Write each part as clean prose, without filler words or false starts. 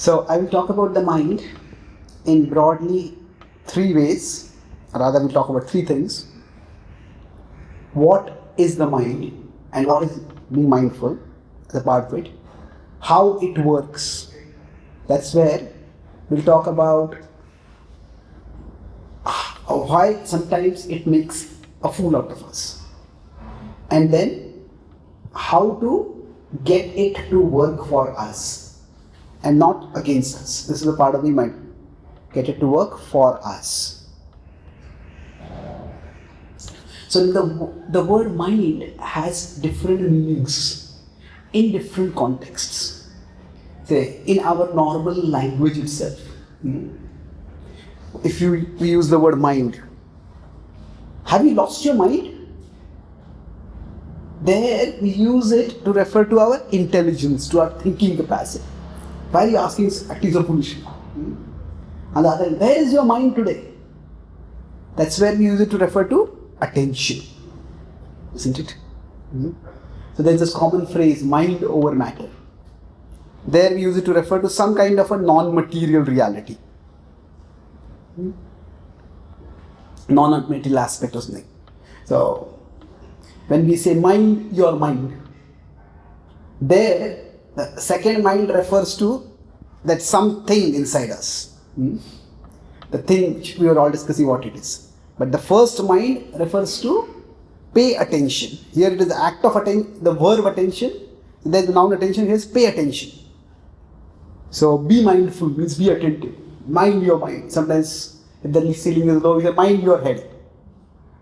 So I will talk about the mind in broadly three ways. Rather, we'll talk about three things. What is the mind and what is being mindful as a part of it? How it works. That's where we'll talk about why sometimes it makes a fool out of us. And then how to get it to work for us and not against us. This is a part of the mind. Get it to work for us. So the word mind has different meanings in different contexts. Say, in our normal language itself, if we use the word mind, have you lost your mind? There we use it to refer to our intelligence, to our thinking capacity. Why are you asking acting so foolishly? On the other hand, where is your mind today? That's where we use it to refer to attention, isn't it? So there's this common phrase, mind over matter. There we use it to refer to some kind of a non-material reality. Non-material aspect or something. So when we say mind your mind, there the second mind refers to that something inside us. The thing which we are all discussing what it is. But the first mind refers to pay attention. Here it is the act of attention, the verb attention. Then the noun attention here is pay attention. So be mindful means be attentive. Mind your mind. Sometimes if the ceiling is low, you say mind your head.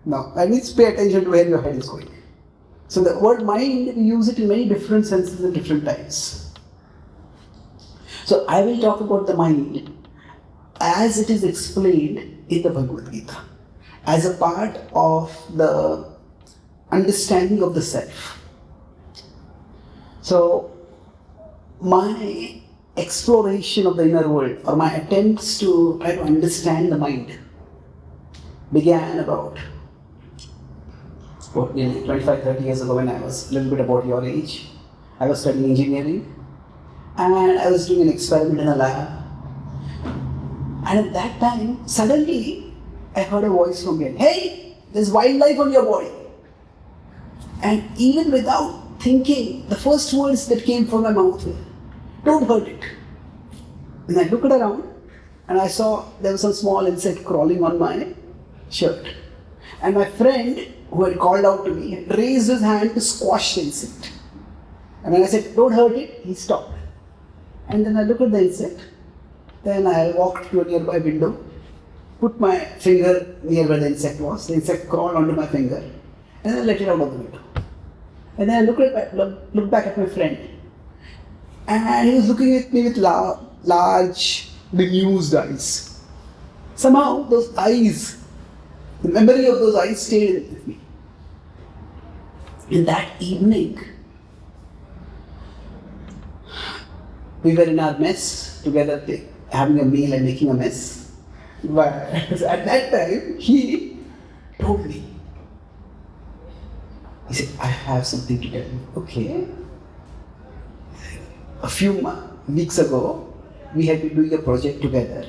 No, that means pay attention to where your head is going. So the word mind, we use it in many different senses at different times. So I will talk about the mind as it is explained in the Bhagavad Gita, as a part of the understanding of the self. So my exploration of the inner world, or my attempts to try to understand the mind, began about nearly 25-30 years ago, when I was a little bit about your age. I was studying engineering and I was doing an experiment in a lab. And at that time, suddenly, I heard a voice from me, "Hey, there's wildlife on your body." And even without thinking, the first words that came from my mouth were, "Don't hurt it." And I looked around and I saw there was some small insect crawling on my shirt. And my friend, who had called out to me, had raised his hand to squash the insect. And when I said, "Don't hurt it," he stopped. And then I looked at the insect. Then I walked to a nearby window, put my finger near where the insect was. The insect crawled onto my finger, and then let it out of the window. And then I looked back at my friend, and he was looking at me with large, bemused eyes. Somehow those eyes, the memory of those eyes stayed with me. And that evening, we were in our mess together, having a meal and making a mess. But at that time, he told me, he said, "I have something to tell you." Okay. A few weeks ago, we had been doing a project together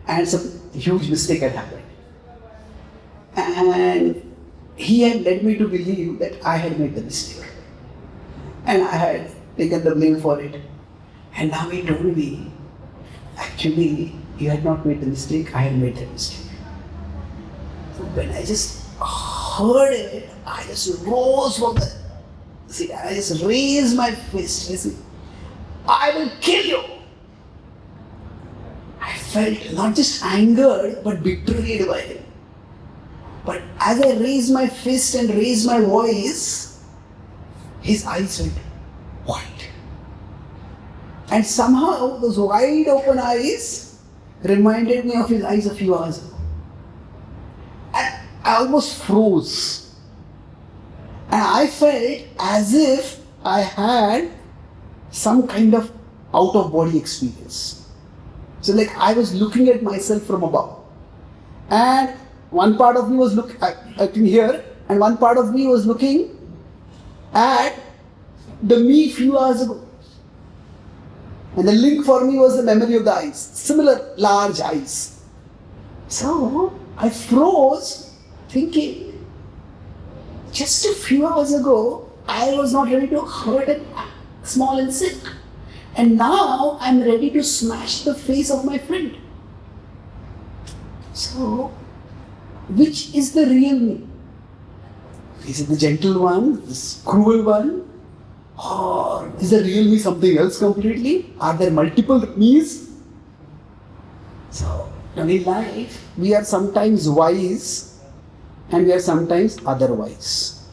and some huge mistake had happened. And he had led me to believe that I had made the mistake. And I had taken the blame for it. And now he told me, actually, you had not made the mistake, I had made the mistake. So when I just heard it, I just rose from the seat. I just raised my fist. I said, "I will kill you." I felt not just angered, but betrayed by him. But as I raised my fist and raised my voice, his eyes went white. And somehow those wide open eyes reminded me of his eyes a few hours ago. And I almost froze. And I felt as if I had some kind of out-of-body experience. So like I was looking at myself from above. And one part of me was looking here, and one part of me was looking at the me few hours ago. And the link for me was the memory of the eyes, similar large eyes. So I froze thinking, just a few hours ago, I was not ready to hurt a small insect. And now I'm ready to smash the face of my friend. So, which is the real me? Is it the gentle one, this cruel one? Or is the real me something else completely? Are there multiple me's? So, in life, we are sometimes wise and we are sometimes otherwise.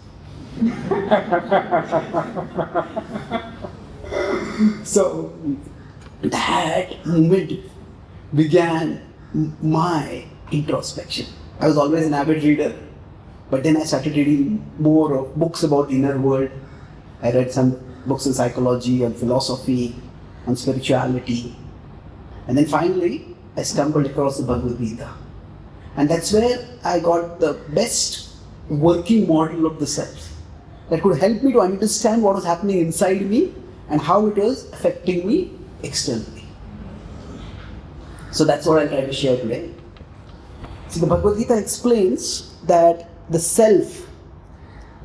So, that moment began my introspection. I was always an avid reader, but then I started reading more of books about the inner world. I read some books on psychology, on philosophy, on spirituality. And then finally, I stumbled across the Bhagavad Gita. And that's where I got the best working model of the self that could help me to understand what was happening inside me and how it was affecting me externally. So that's what I'll try to share today. See, the Bhagavad Gita explains that the self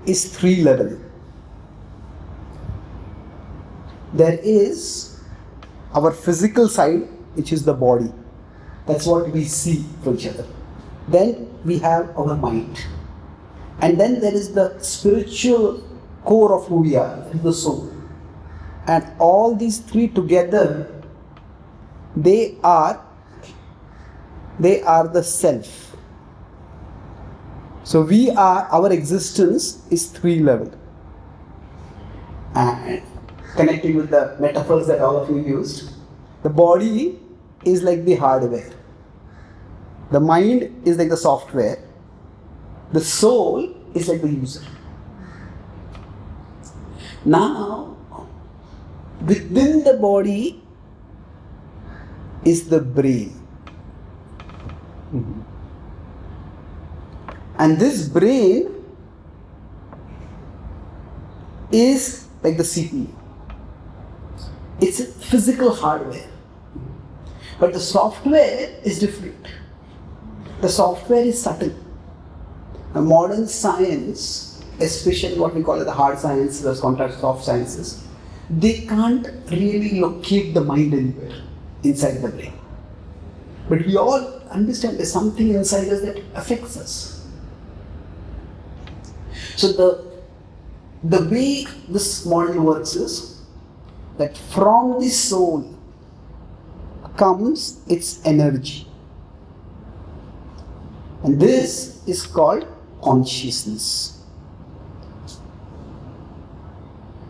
is three-level. There is our physical side, which is the body. That's what we see for each other. Then we have our mind. And then there is the spiritual core of who we are, the soul. And all these three together, they are the self. So our existence is three-level. And connecting with the metaphors that all of you used, the body is like the hardware. The mind is like the software. The soul is like the user. Now, within the body is the brain. And this brain is like the CPU. It's a physical hardware. But the software is different. The software is subtle. Now, modern science, especially what we call the hard sciences, those contrast soft sciences, they can't really locate the mind anywhere inside the brain. But we all understand there's something inside us that affects us. So the way this model works is that from the soul comes its energy. And this is called consciousness.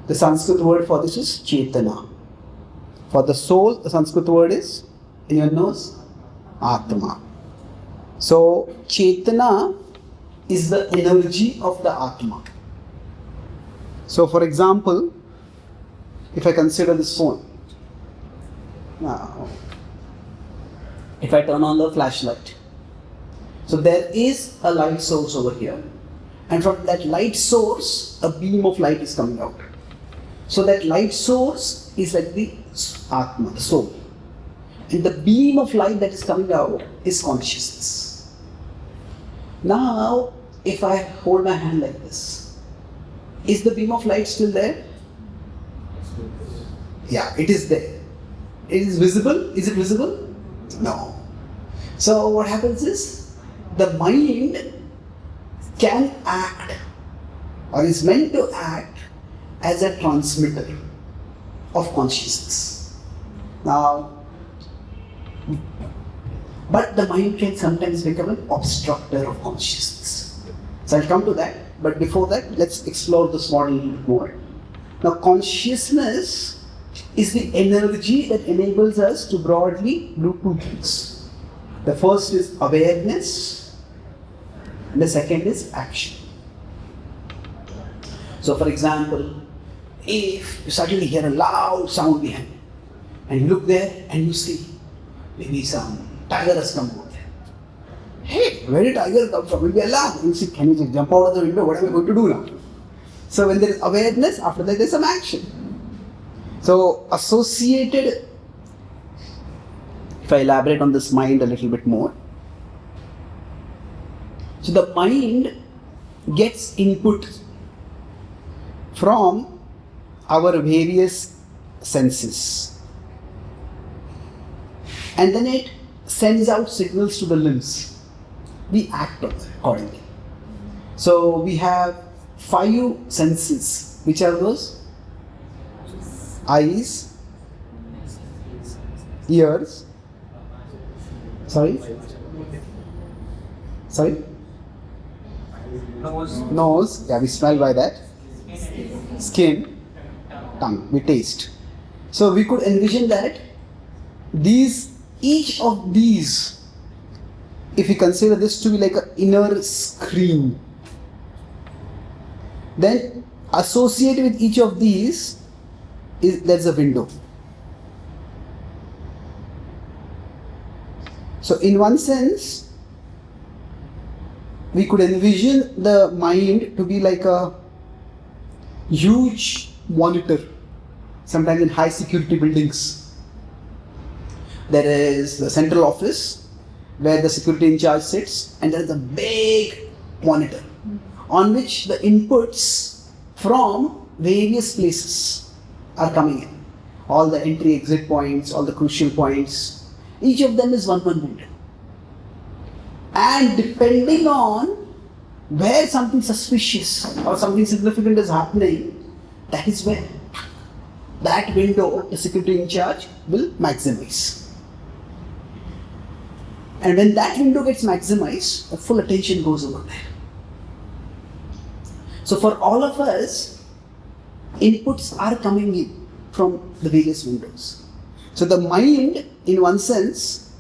The Sanskrit word for this is Chaitanya. For the soul, the Sanskrit word is, anyone knows? Atma. So, Chaitanya is the energy of the Atma. So, for example, if I consider this phone, now, if I turn on the flashlight, so there is a light source over here, and from that light source, a beam of light is coming out. So that light source is like the Atma, the soul. And the beam of light that is coming out is consciousness. Now, if I hold my hand like this, is the beam of light still there? Yeah, it is there. It is visible. Is it visible? No. So what happens is, the mind can act or is meant to act as a transmitter of consciousness. Now, but the mind can sometimes become an obstructor of consciousness. So I'll come to that, but before that, let's explore this model more. Now, consciousness is the energy that enables us to broadly do two things. The first is awareness, and the second is action. So, for example, if you suddenly hear a loud sound behind you, and you look there and you see maybe some tiger has come over there. Hey, where did tiger come from? You'll be alarmed. You see, can you just jump out of the window? What am I going to do now? So when there is awareness, after that there is some action. So associated I elaborate on this mind a little bit more. So the mind gets input from our various senses, and then it sends out signals to the limbs. We act accordingly. So we have 5 senses. Which are those? Eyes, ears, sorry, nose, yeah, we smell by that, skin, tongue, we taste. So we could envision that each of these, if we consider this to be like an inner screen, then associated with each of these there's a window. So in one sense, we could envision the mind to be like a huge monitor. Sometimes in high security buildings, there is the central office where the security in charge sits, and there is a big monitor on which the inputs from various places are coming in. All the entry exit points, all the crucial points, each of them is one window. And depending on where something suspicious or something significant is happening, that is where that window, the security in charge, will maximize. And when that window gets maximized, the full attention goes over there. So for all of us, inputs are coming in from the various windows. So the mind, in one sense,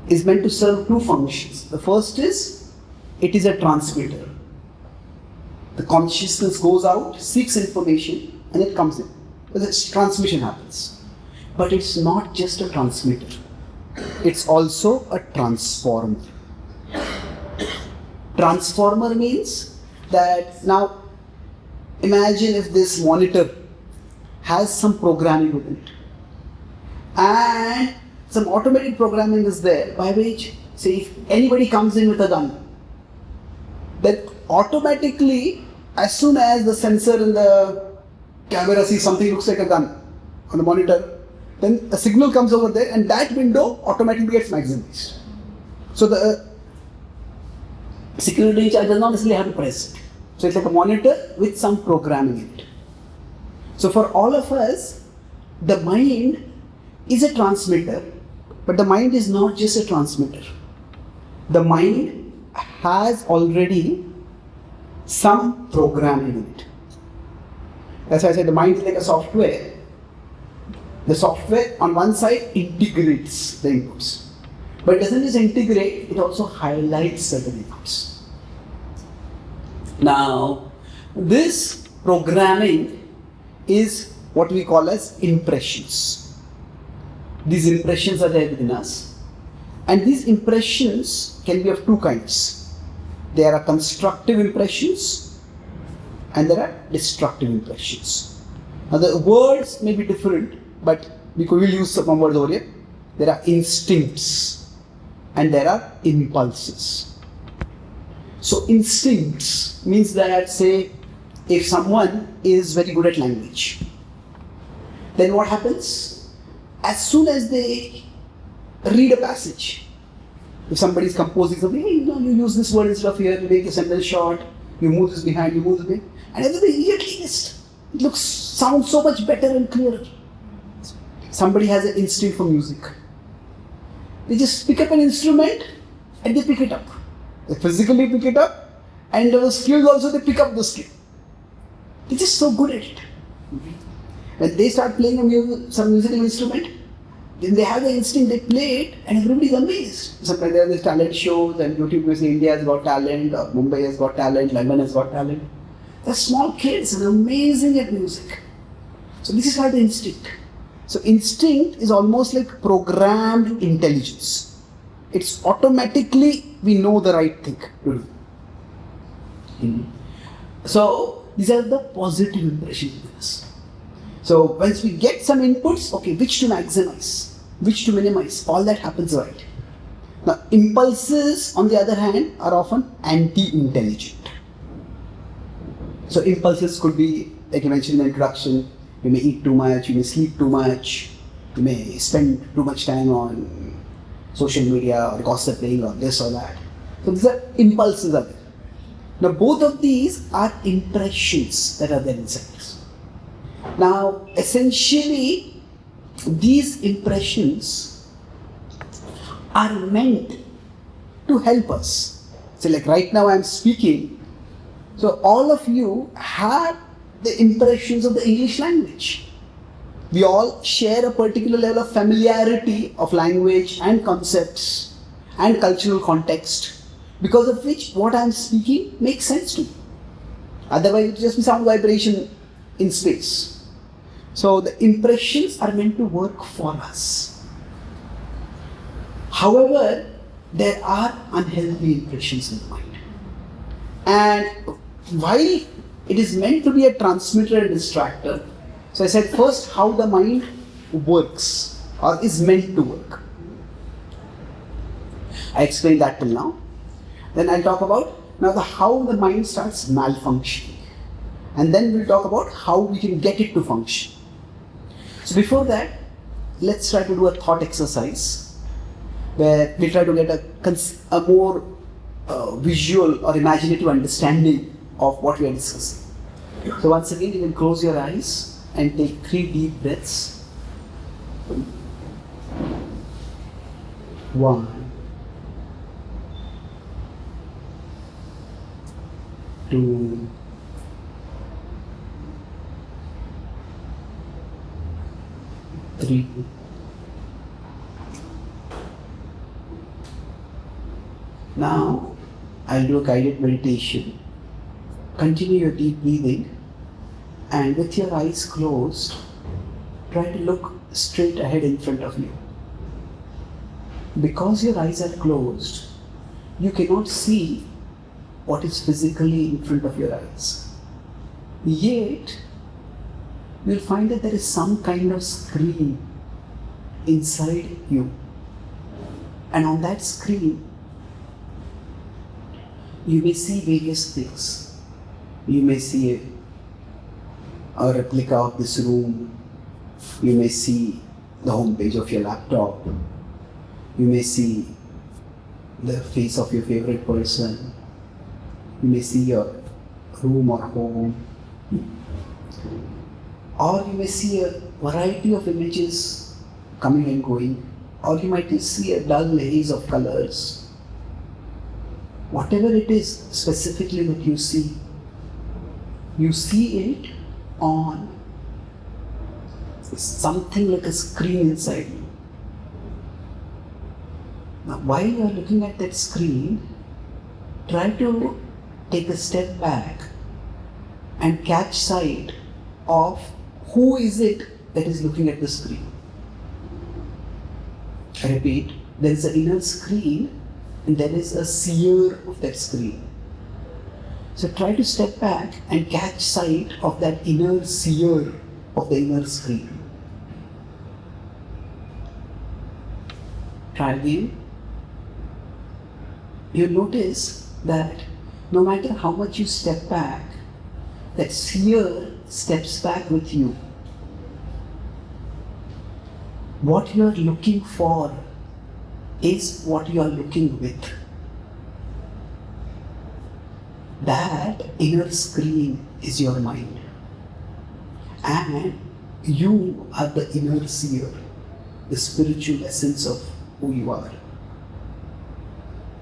is meant to serve 2 functions. The first is, it is a transmitter. The consciousness goes out, seeks information, and it comes in. This transmission happens. But it's not just a transmitter. It's also a transformer. Transformer means that now imagine if this monitor has some programming within it, and some automated programming is there by which, say, if anybody comes in with a gun, then automatically, as soon as the sensor in the camera sees something looks like a gun on the monitor, then a signal comes over there and that window automatically gets maximized. So the security in charge does not necessarily have to press it. So it's like a monitor with some programming in it. So for all of us, the mind is a transmitter, but the mind is not just a transmitter. The mind has already some programming in it. That's why I said the mind is like a software. The software on one side integrates the inputs, but it doesn't just integrate, it also highlights certain inputs. Now, this programming is what we call as impressions. These impressions are there within us, and these impressions can be of 2 kinds. There are constructive impressions and there are destructive impressions. Now the words may be different, but we will use some words over here. There are instincts and there are impulses. So instincts means that, say, if someone is very good at language, then what happens? As soon as they read a passage, if somebody is composing something, hey, you use this word instead of here, you make a sentence short, you move this behind, you move this behind, and everything immediately sounds so much better and clearer. Somebody has an instinct for music. They just pick up an instrument and they pick it up. They physically pick it up, and the skills also, they pick up the skill. They're just so good at it. When they start playing some musical instrument, then they have the instinct, they play it, and everybody's amazed. Sometimes there are these talent shows, and YouTube will say India has got talent, or Mumbai has got talent, London has got talent. They're small kids and amazing at music. So this is called the instinct. So instinct is almost like programmed intelligence. It's automatically, we know the right thing to do. So these are the positive impressions in us. So once we get some inputs, okay, which to maximize? which to minimize. All that happens right. Now, impulses, on the other hand, are often anti-intelligent. So, impulses could be, like I mentioned in the introduction, you may eat too much, you may sleep too much, you may spend too much time on social media or gossiping or this or that. So, these are impulses are there. Now, both of these are impressions that are there inside us. Now, essentially, these impressions are meant to help us. So, like right now, I'm speaking. So, all of you have the impressions of the English language. We all share a particular level of familiarity of language and concepts and cultural context, because of which what I am speaking makes sense to me. Otherwise, it would just be sound vibration in space. So, the impressions are meant to work for us. However, there are unhealthy impressions in the mind. And while it is meant to be a transmitter and distractor, so I said first how the mind works or is meant to work. I explained that till now. Then I'll talk about now how the mind starts malfunctioning. And then we'll talk about how we can get it to function. So before that, let's try to do a thought exercise where we try to get a more visual or imaginative understanding of what we are discussing. So once again, you can close your eyes and take 3 deep breaths. 1, 2, 3. Now, I'll do a guided meditation. Continue your deep breathing, and with your eyes closed, try to look straight ahead in front of you. Because your eyes are closed, you cannot see what is physically in front of your eyes. Yet, you'll find that there is some kind of screen inside you. And on that screen, you may see various things. You may see a replica of this room. You may see the home page of your laptop. You may see the face of your favorite person. You may see your room or home. Or you may see a variety of images coming and going. Or you might just see a dull haze of colors. Whatever it is specifically that you see it on something like a screen inside you. Now, while you are looking at that screen, try to take a step back and catch sight of who is it that is looking at the screen. I repeat, there is an inner screen and there is a seer of that screen. So try to step back and catch sight of that inner seer of the inner screen. Try again. You'll notice that no matter how much you step back, that seer steps back with you. What you are looking for is what you are looking with. That inner screen is your mind. And you are the inner seer, the spiritual essence of who you are.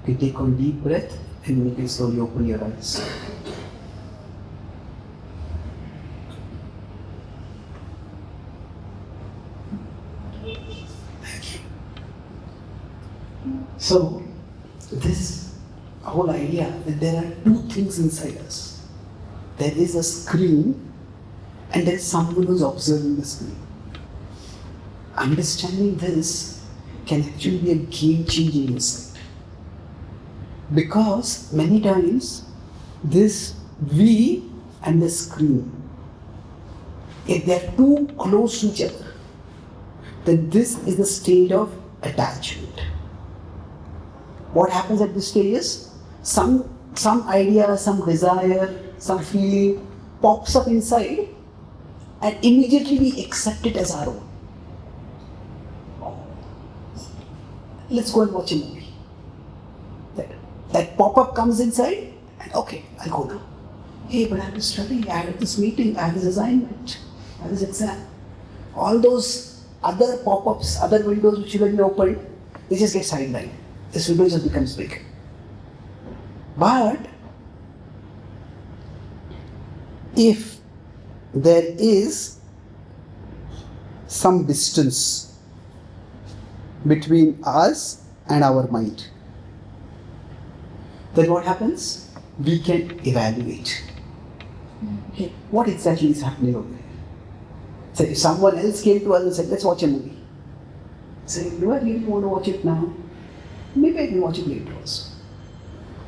You take one deep breath and you can slowly open your eyes. Thank you. So, this whole idea that there are 2 things inside us. There is a screen and there is someone who is observing the screen. Understanding this can actually be a game-changing insight. Because many times this we and the screen, if they are too close to each other, then this is the stage of attachment. What happens at this stage is some idea, some desire, some feeling pops up inside, and immediately we accept it as our own. Let's go and watch a movie. That pop-up comes inside, and okay, I'll go now. Hey, but I have to study, I have this meeting, I have this assignment, I have this exam. All those other pop-ups, other windows which should have been opened, they just get sidelined. This window just becomes big. But if there is some distance between us and our mind, then what happens? We can evaluate. Okay, what exactly is happening over there? So if someone else came to us and said, let's watch a movie. Say, do I really want to watch it now? Maybe I can watch it later also.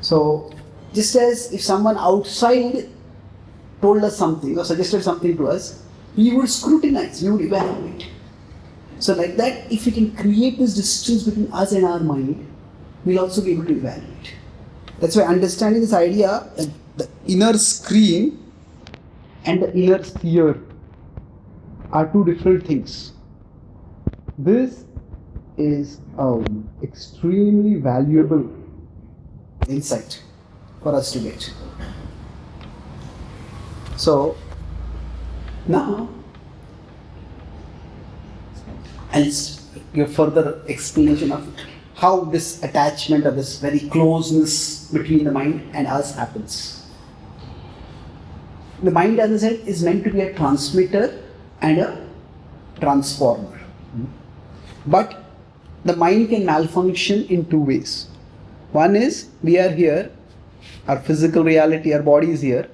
So just as if someone outside told us something or suggested something to us, we would scrutinize, we would evaluate. So like that, if we can create this distance between us and our mind, we'll also be able to evaluate. That's why understanding this idea that the inner screen and the inner sphere are two different things. This is extremely valuable insight for us to get. So now I'll give further explanation of how this attachment or this very closeness between the mind and us happens. The mind, as I said, is meant to be a transmitter and a transformer. But the mind can malfunction in two ways. One is, we are here, our physical reality, our body is here,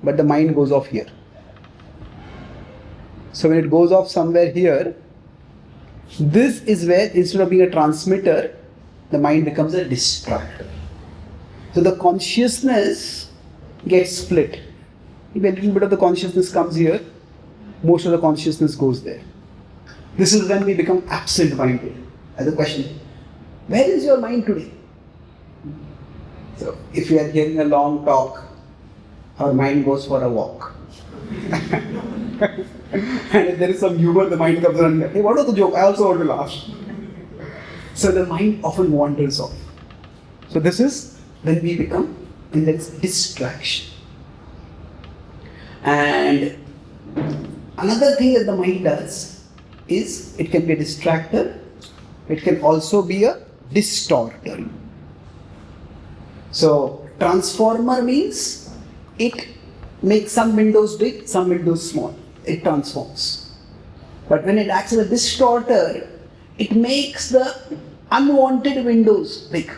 but the mind goes off here. So when it goes off somewhere here, this is where, instead of being a transmitter, the mind becomes a distractor. So the consciousness gets split. If a little bit of the consciousness comes here, most of the consciousness goes there. This is when we become absent-minded. As a question, where is your mind today? So if we are hearing a long talk, our mind goes for a walk. And if there is some humor, the mind comes around, hey, what was the joke? I also want to laugh. So the mind often wanders off. So this is when we become in this distraction. And another thing that the mind does is it can be a distractor, it can also be a distorter. So transformer means it makes some windows big, some windows small. It transforms. But when it acts as a distorter, it makes the unwanted windows big.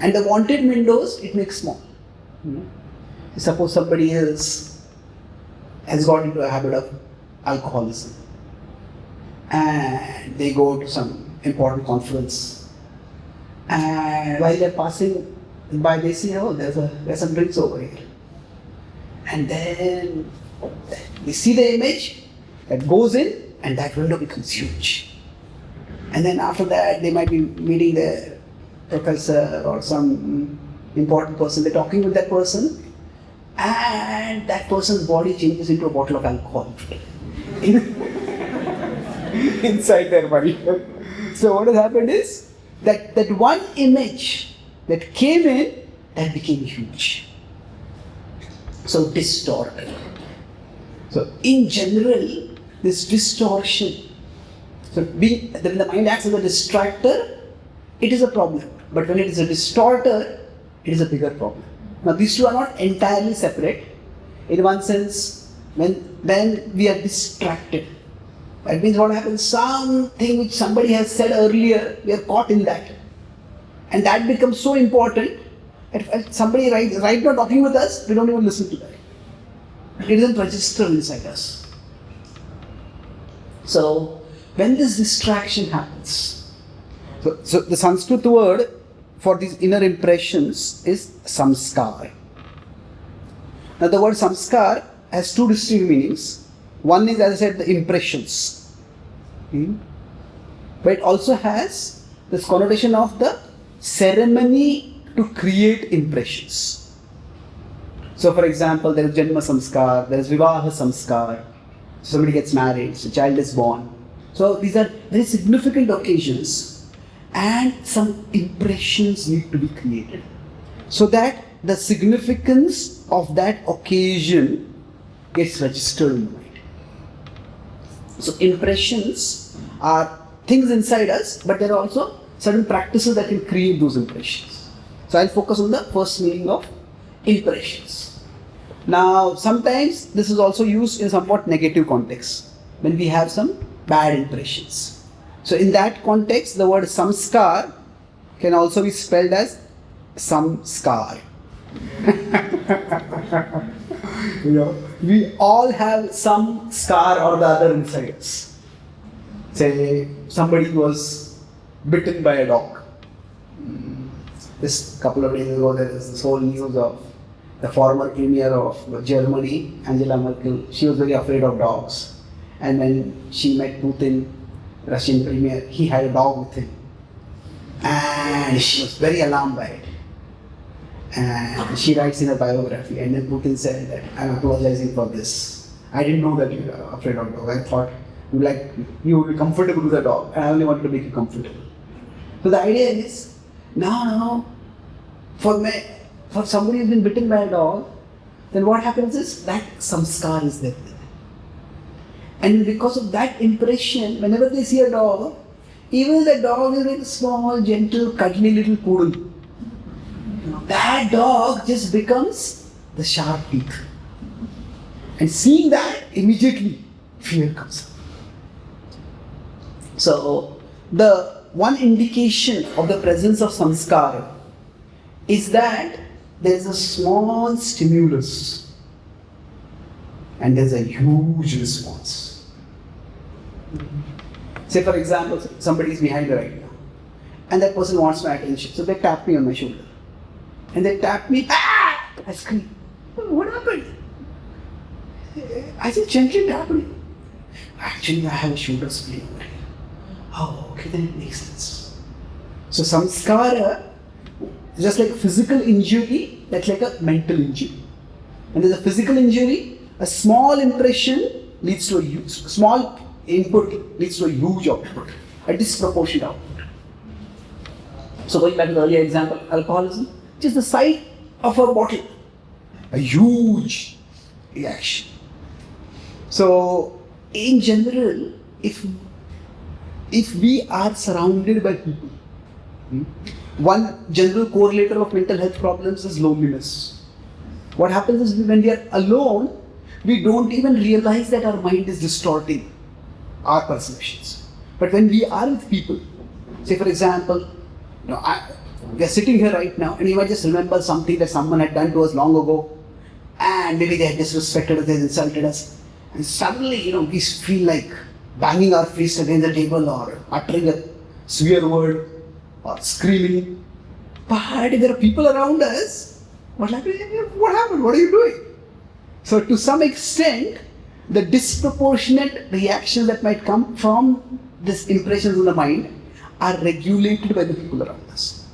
And the wanted windows, it makes small. Suppose somebody else has got into a habit of alcoholism and they go to some important conference, and while they're passing by, they see, oh, there's some drinks over here. And then they see the image that goes in, and that window becomes huge. And then after that, they might be meeting the professor or some important person. They're talking with that person, and that person's body changes into a bottle of alcohol inside their body. So what has happened is that one image that came in, that became huge. So distorted. So in general, this distortion, so when the mind acts as a distractor, it is a problem. But when it is a distorter, it is a bigger problem. Now these two are not entirely separate. In one sense, when we are distracted, that means what happens? Something which somebody has said earlier, we are caught in that. And that becomes so important that if somebody right now talking with us, we don't even listen to that. It doesn't register inside us. So when this distraction happens, so the Sanskrit word for these inner impressions is samskar. Now the word samskar has two distinct meanings. One is, as I said, the impressions. But it also has this connotation of the ceremony to create impressions. So for example, there is Janma Samskar, there is Vivaha Samskar, somebody gets married, so a child is born. So these are very significant occasions and some impressions need to be created so that the significance of that occasion gets registered in the mind. So impressions are things inside us, but there are also certain practices that can create those impressions. So I'll focus on the first meaning of impressions. Now, sometimes this is also used in somewhat negative context, when we have some bad impressions. So in that context, the word samskar can also be spelled as samskar. We all have some scar or the other inside us. Say somebody was bitten by a dog. This couple of days ago, there is this whole news of the former premier of Germany, Angela Merkel. She was very afraid of dogs. And when she met Putin, Russian premier, he had a dog with him. And she was very alarmed by it. And she writes in her biography, and then Putin said that I'm apologizing for this. I didn't know that you were afraid of dogs. I thought you would be comfortable with a dog, and I only wanted to make you comfortable. So the idea is, now for somebody who's been bitten by a dog, then what happens is that samskar is there. And because of that impression, whenever they see a dog, even if the dog is like a small, gentle, cuddly little poodle, that dog just becomes the sharp teeth. And seeing that, immediately fear comes up. So, the one indication of the presence of samskara is that there is a small stimulus and there is a huge response. Say for example, somebody is behind me right now and that person wants my attention, so they tap me on my shoulder. And they tap me, I scream. What happened? I said, gently tap me. Actually, I have a shoulder spleen over here. Oh, okay, then it makes sense. So samskara, just like a physical injury, that's like a mental injury. When there's a physical injury, a small impression leads to a huge, small input leads to a huge output, a disproportionate output. So going back to the earlier example, alcoholism, just the sight of a bottle, a huge reaction. So, in general, if we are surrounded by people, one general correlator of mental health problems is loneliness. What happens is when we are alone, we don't even realize that our mind is distorting our perceptions. But when we are with people, say for example, we are sitting here right now and you might just remember something that someone had done to us long ago and maybe they had disrespected us, they had insulted us, and suddenly we feel like banging our fist against the table or uttering a swear word or screaming. But if there are people around us, what happened? What are you doing? So to some extent, the disproportionate reactions that might come from these impressions in the mind are regulated by the people around us.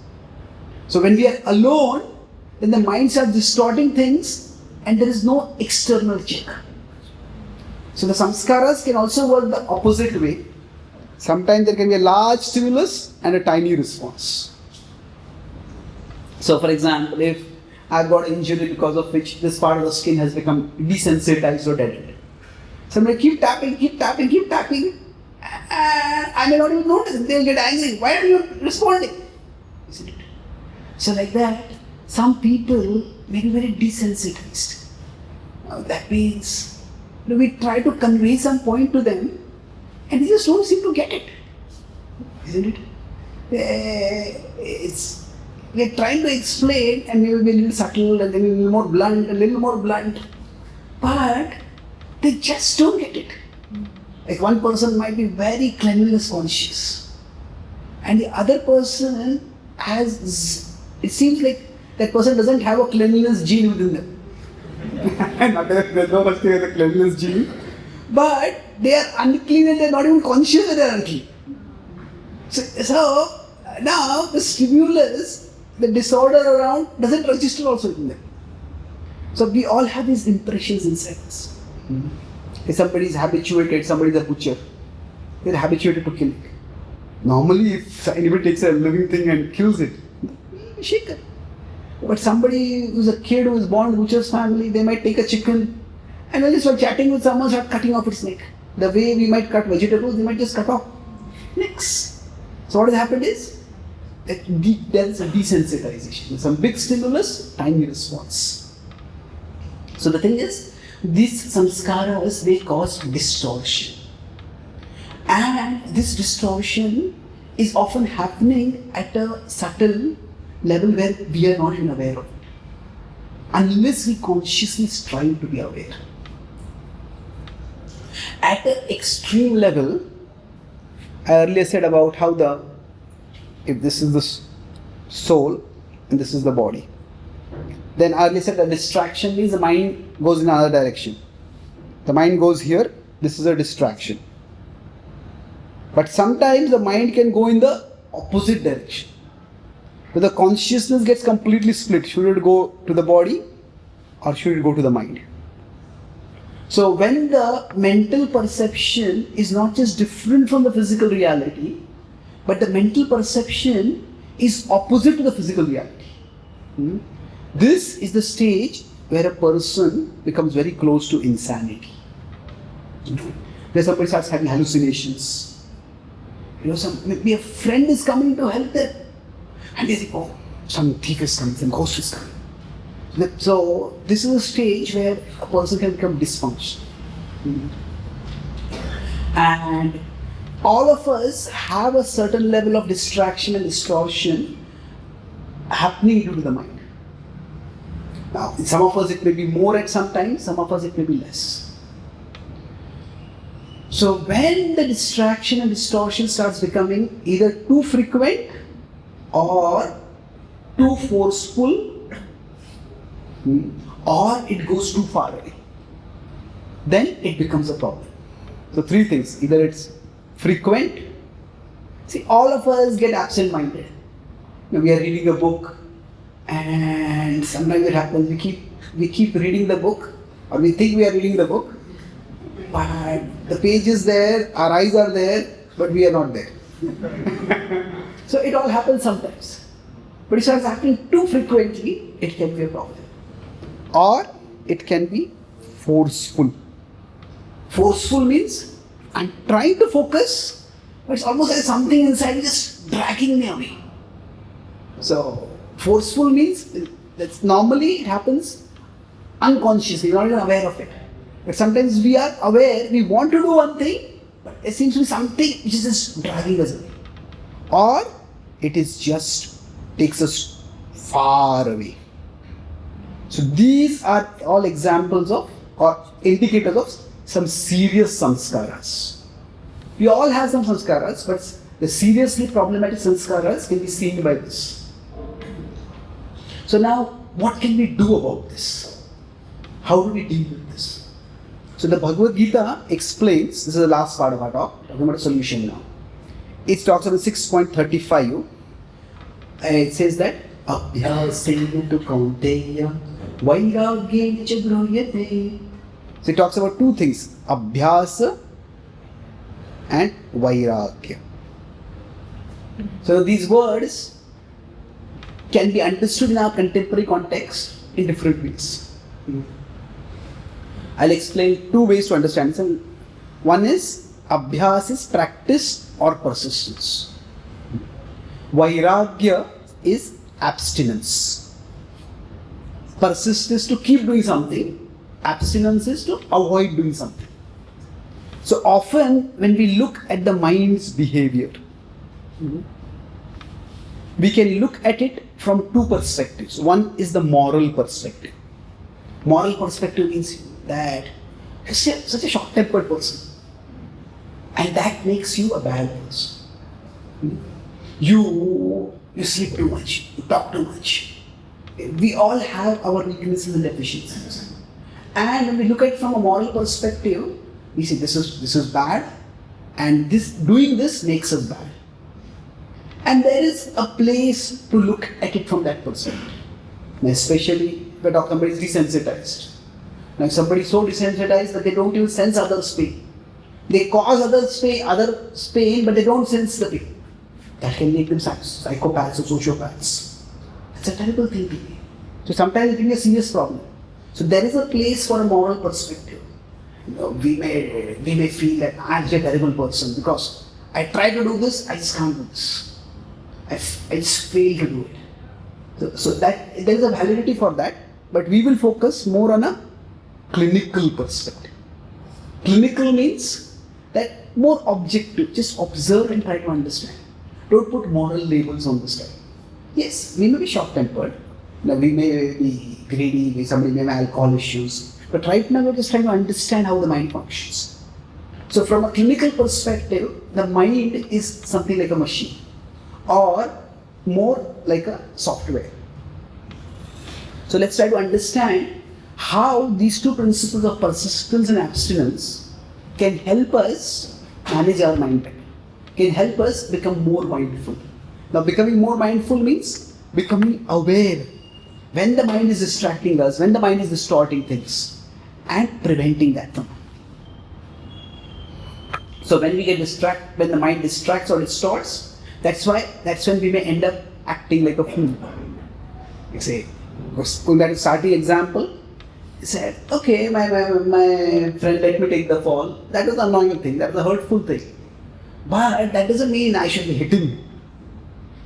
So when we are alone, then the mind starts distorting things and there is no external check. So the samskaras can also work the opposite way. Sometimes there can be a large stimulus and a tiny response. So for example, if I've got an injury because of which this part of the skin has become desensitized or deadened. So I'm going to keep tapping, and I may not even notice. They'll get angry. Why are you responding? Isn't it? So like that, some people may be very desensitized. That means we try to convey some point to them and they just don't seem to get it. Isn't it? We're trying to explain and maybe be a little subtle and then a little more blunt. But they just don't get it. Like one person might be very cleanliness conscious and the other person it seems like that person doesn't have a cleanliness gene within them. There's no such thing as a cleanliness gene. But they are unclean and they are not even conscious that they are unclean. So now the stimulus, the disorder around doesn't register also in them. So we all have these impressions inside us. If somebody is habituated, somebody is a butcher, they're habituated to killing. Normally, if anybody takes a living thing and kills it, shake it. But somebody who's a kid who is born in a butcher's family, they might take a chicken and when they start chatting with someone, start cutting off its neck. The way we might cut vegetables, they might just cut off necks. So what has happened is that there is a desensitization. Some big stimulus, tiny response. So the thing is, these samskaras, they cause distortion. And this distortion is often happening at a subtle level where we are not even aware of it, unless we consciously strive to be aware. At an extreme level, I earlier said about how if this is the soul and this is the body, then I earlier said that distraction means the mind goes in another direction. The mind goes here, this is a distraction. But sometimes the mind can go in the opposite direction. So the consciousness gets completely split. Should it go to the body or should it go to the mind? So when the mental perception is not just different from the physical reality, but the mental perception is opposite to the physical reality. This is the stage where a person becomes very close to insanity. Where somebody starts having hallucinations. Maybe a friend is coming to help them. And they think, oh, some thief is coming, some ghost is coming. So this is a stage where a person can become dysfunctional. And all of us have a certain level of distraction and distortion happening due to the mind. Now, in some of us it may be more at some time, some of us it may be less. So when the distraction and distortion starts becoming either too frequent or too forceful, or it goes too far away, then it becomes a problem. So three things: either it's frequent. See, all of us get absent-minded. We are reading a book, and sometimes it happens we keep reading the book, or we think we are reading the book, but the page is there, our eyes are there, but we are not there. So it all happens sometimes. But if it starts happening too frequently, it can be a problem. Or it can be forceful. Forceful means I'm trying to focus, but it's almost like something inside just dragging me away. So forceful means that's normally it happens unconsciously, we're not even aware of it. But sometimes we are aware, we want to do one thing, but it seems to be something which is just dragging us away. Or it is just takes us far away. So these are all examples of or indicators of some serious samskaras. We all have some samskaras, but the seriously problematic samskaras can be seen by this. So now, what can we do about this? How do we deal with this? So the Bhagavad Gita explains, this is the last part of our talk, talking about a solution now. It talks about 6.35. It says that Abhyasena tu kaunteya vairagyena cha gruyate. So it talks about two things, Abhyasa and Vairagya. So these words can be understood in our contemporary context in different ways. I'll explain two ways to understand this. One is Abhyas is practice or persistence. Vairagya is abstinence. Persistence is to keep doing something. Abstinence is to avoid doing something. So often when we look at the mind's behavior, we can look at it from two perspectives. One is the moral perspective. Moral perspective means that you're such a short-tempered person, and that makes you a bad person. You sleep too much, you talk too much. We all have our weaknesses and deficiencies. And when we look at it from a moral perspective, We say this is bad, and doing this makes us bad. And there is a place to look at it from that perspective. Now, especially when somebody is desensitized. Now, if somebody is so desensitized that they don't even sense others' pain. They cause others pain, but they don't sense the pain. That can make them psychopaths or sociopaths. It's a terrible thing to be. So sometimes it can be a serious problem. So there is a place for a moral perspective. We may feel that I'm a terrible person because I try to do this, I just can't do this. I just fail to do it. So that there is a validity for that, but we will focus more on a clinical perspective. Clinical means that more objective, just observe and try to understand. Don't put moral labels on this time. Yes, we may be short-tempered. Now, we may be greedy, somebody may have alcohol issues. But right now, we're just trying to understand how the mind functions. So, from a clinical perspective, the mind is something like a machine or more like a software. So, let's try to understand how these two principles of persistence and abstinence can help us manage our mind better, can help us become more mindful. Now, becoming more mindful means becoming aware when the mind is distracting us, when the mind is distorting things, and preventing that from. So when we get distracted, when the mind distracts or distorts, that's when we may end up acting like a fool. You say, going back to Sati example, he said, okay, my friend let me take the fall. That was an annoying thing, that was a hurtful thing. But that doesn't mean I should be hitting.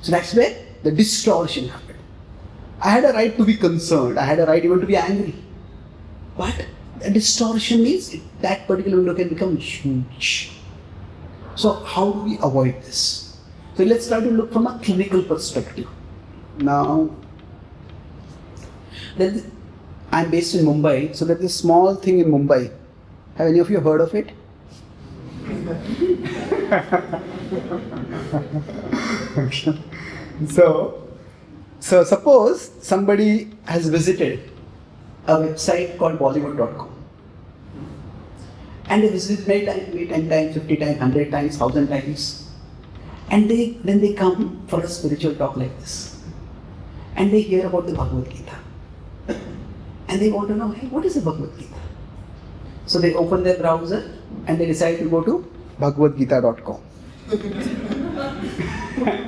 So that's where the distortion happened. I had a right to be concerned, I had a right even to be angry. But the distortion means that particular window can become huge. So how do we avoid this? So let's try to look from a clinical perspective. Now, I'm based in Mumbai, so there's a small thing in Mumbai. Have any of you heard of it? So suppose somebody has visited a website called Bollywood.com. And they visit maybe 10 times, 50 times, 100 times, 1,000 times. And then they come for a spiritual talk like this. And they hear about the Bhagavad Gita. And they want to know, hey, what is the Bhagavad Gita? So they open their browser and they decide to go to bhagavadgita.com.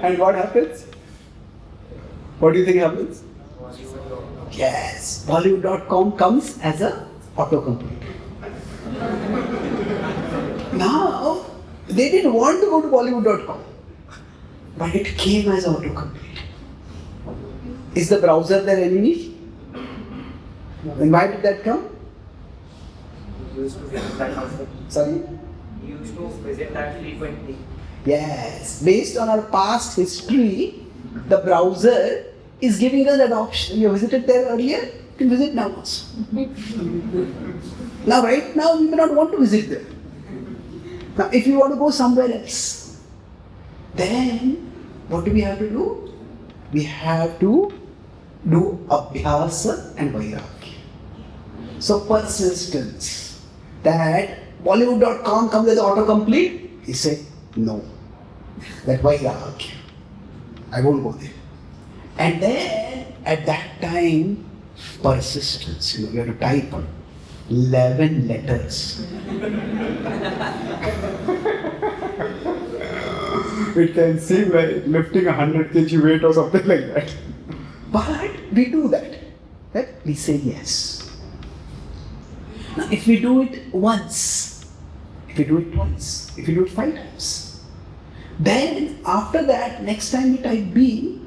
And what happens? What do you think happens? Yes, Bollywood.com comes as a autocomplete. Now, they didn't want to go to Bollywood.com, but it came as autocomplete. Is the browser their enemy? And why did that come? Used to visit that often. Sorry? Used to visit that frequently. Yes, based on our past history, the browser is giving us that option. You visited there earlier, you can visit now also. Now, right now, we may not want to visit there. Now, if you want to go somewhere else, then what do we have to do? We have to do abhyasa and vairagya. So, persistence. That Bollywood.com comes as autocomplete, he said, no. That vairagya. I won't go there. And then, at that time, persistence. You have to type 11 letters. It can seem like lifting 100 kg weight or something like that. But we do that. Right? We say yes. Now, if we do it once, if we do it twice, if we do it 5 times, then after that, next time we type B,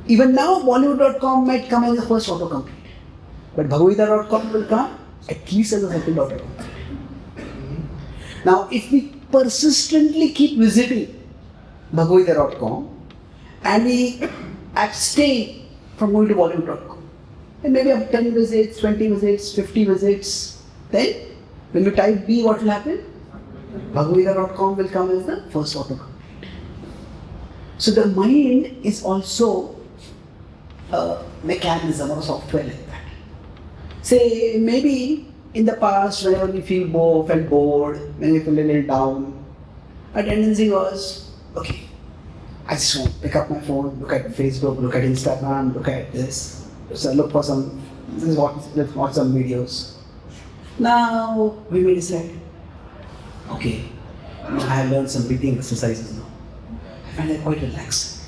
even now Bollywood.com might come as the first autocomplete. But Bhagavad.com will come at least as a second autocomplete. Now, if we persistently keep visiting Bhagavad.com and we abstain from going to Bollywood.com, and maybe have 10 visits, 20 visits, 50 visits, then when we type B, what will happen? Bhagavad.com will come as the first autocomplete. So the mind is also a mechanism or a software like that. Say maybe in the past, whenever we felt bored, when we feel a little down, our tendency was, okay, I just want to pick up my phone, look at Facebook, look at Instagram, look at this. So look for some, let's watch some videos. Now we may decide, okay, I have learned some breathing exercises now. I find it quite relaxing.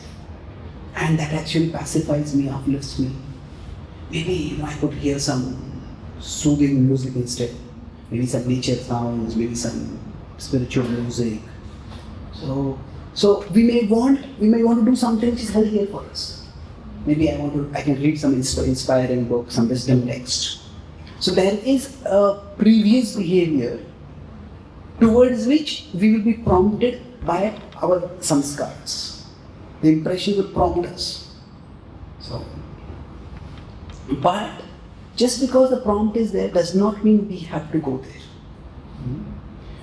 And that actually pacifies me, uplifts me. Maybe I could hear some soothing music instead. Maybe some nature sounds, maybe some spiritual music. So we may want to do something which is healthier for us. Maybe I can read some inspiring book, some wisdom text. So there is a previous behavior towards which we will be prompted by our samskars. The impression will prompt us. But just because the prompt is there does not mean we have to go there.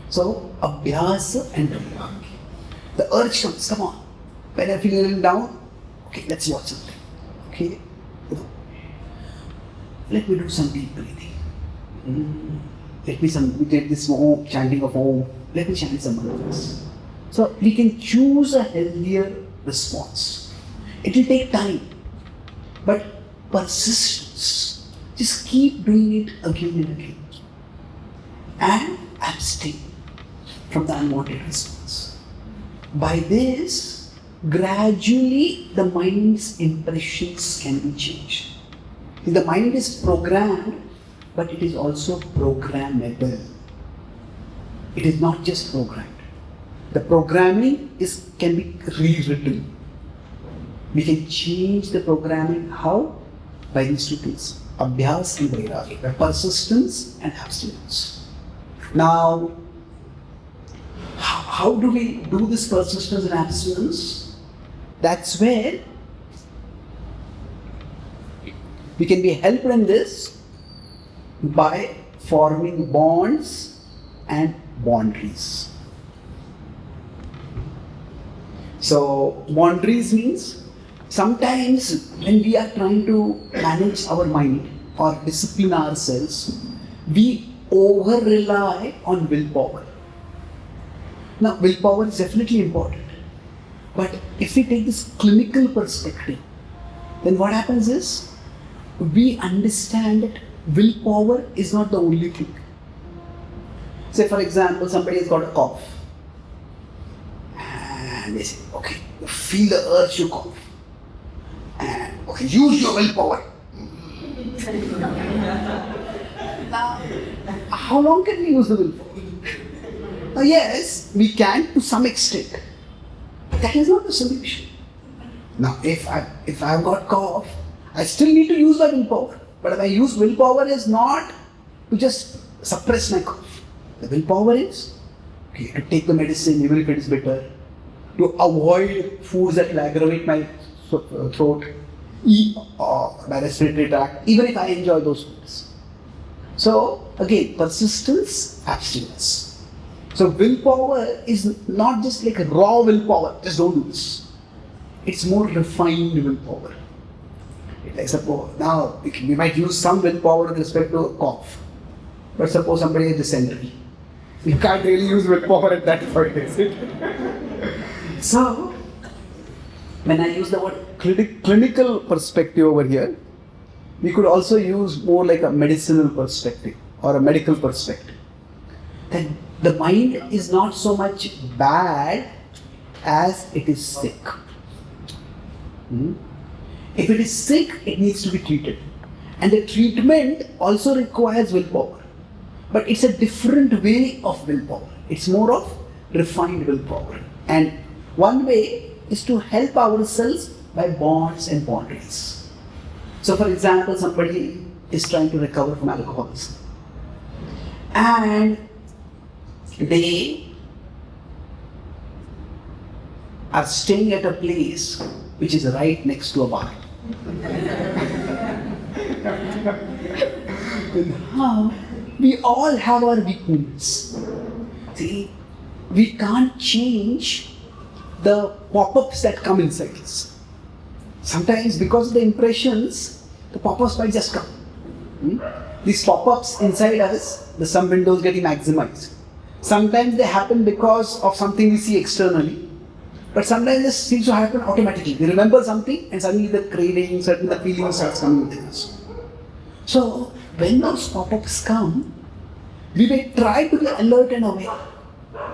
So, abhyasa and pranayama. The urge comes, come on. When I feel a little down, okay, let's watch something. Okay? Let me do some deep breathing. We take this chanting of Om. Let me chant some mantras. So, we can choose a healthier response. It will take time. But persistence. Just keep doing it again and again. And abstain from the unwanted response. By this, gradually the mind's impressions can be changed. The mind is programmed, but it is also programmable. It is not just programmed. The programming can be rewritten. We can change the programming. How? By these two things. Abhyas and vairagya. By persistence and abstinence. Now, how do we do this persistence and abstinence? That's where we can be helped in this by forming bonds and boundaries. So, boundaries means sometimes when we are trying to manage our mind or discipline ourselves, we over-rely on willpower. Now, willpower is definitely important. But if we take this clinical perspective, then what happens is, we understand that willpower is not the only thing. Say for example, somebody has got a cough. And they say, okay, you feel the urge to cough. And okay, use your willpower. Now, how long can we use the willpower? Now, yes, we can to some extent. But that is not the solution. Now, if I've got cough, I still need to use my willpower. But if I use willpower is not to just suppress my cough. The willpower is to take the medicine even if it is bitter, to avoid foods that will aggravate my throat, my respiratory tract, even if I enjoy those foods. So again, persistence, abstinence. So willpower is not just like a raw willpower, just don't do this. It's more refined willpower. Like suppose, now we might use some willpower with respect to cough. But suppose somebody is dysentery. You can't really use willpower at that point, is it? So, when I use the word clinical perspective over here, we could also use more like a medicinal perspective or a medical perspective. That the mind is not so much bad as it is sick. If it is sick, it needs to be treated. And the treatment also requires willpower. But it's a different way of willpower. It's more of refined willpower. And one way is to help ourselves by bonds and boundaries. So for example, somebody is trying to recover from alcoholism. And they are staying at a place which is right next to a bar. Now, we all have our weaknesses. See, we can't change the pop-ups that come inside us. Sometimes because of the impressions, the pop-ups might just come. these pop-ups inside us, some windows getting maximized. Sometimes they happen because of something we see externally, but sometimes this seems to happen automatically. We remember something and suddenly the craving, suddenly the feeling starts coming within us. So when those pop-ups come, we may try to be alert and aware,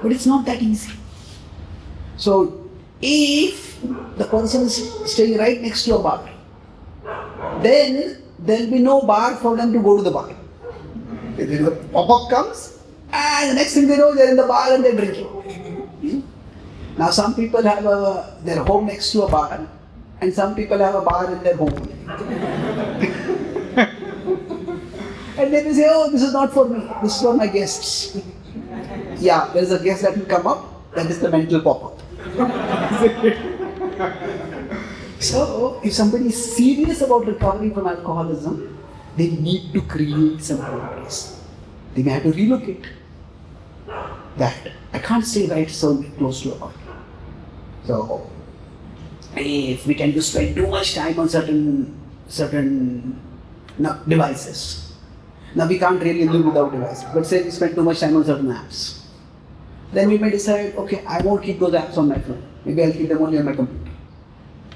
but it's not that easy. So if the person is staying right next to a bar, then there will be no bar for them to go to the bar. The pop-up comes, and the next thing they know, they're in the bar and they're drinking. Now some people have their home next to a bar, and some people have a bar in their home. And they will say, oh, this is not for me, this is for my guests. Yeah, there is a guest that will come up, that is the mental pop-up. So, if somebody is serious about recovering from alcoholism, they need to create some boundaries. They may have to relocate. That I can't stay right so close to a bar. So, if we tend to spend too much time on certain devices, now we can't really live without devices. But say we spend too much time on certain apps, then we may decide, okay, I won't keep those apps on my phone. Maybe I'll keep them only on my computer.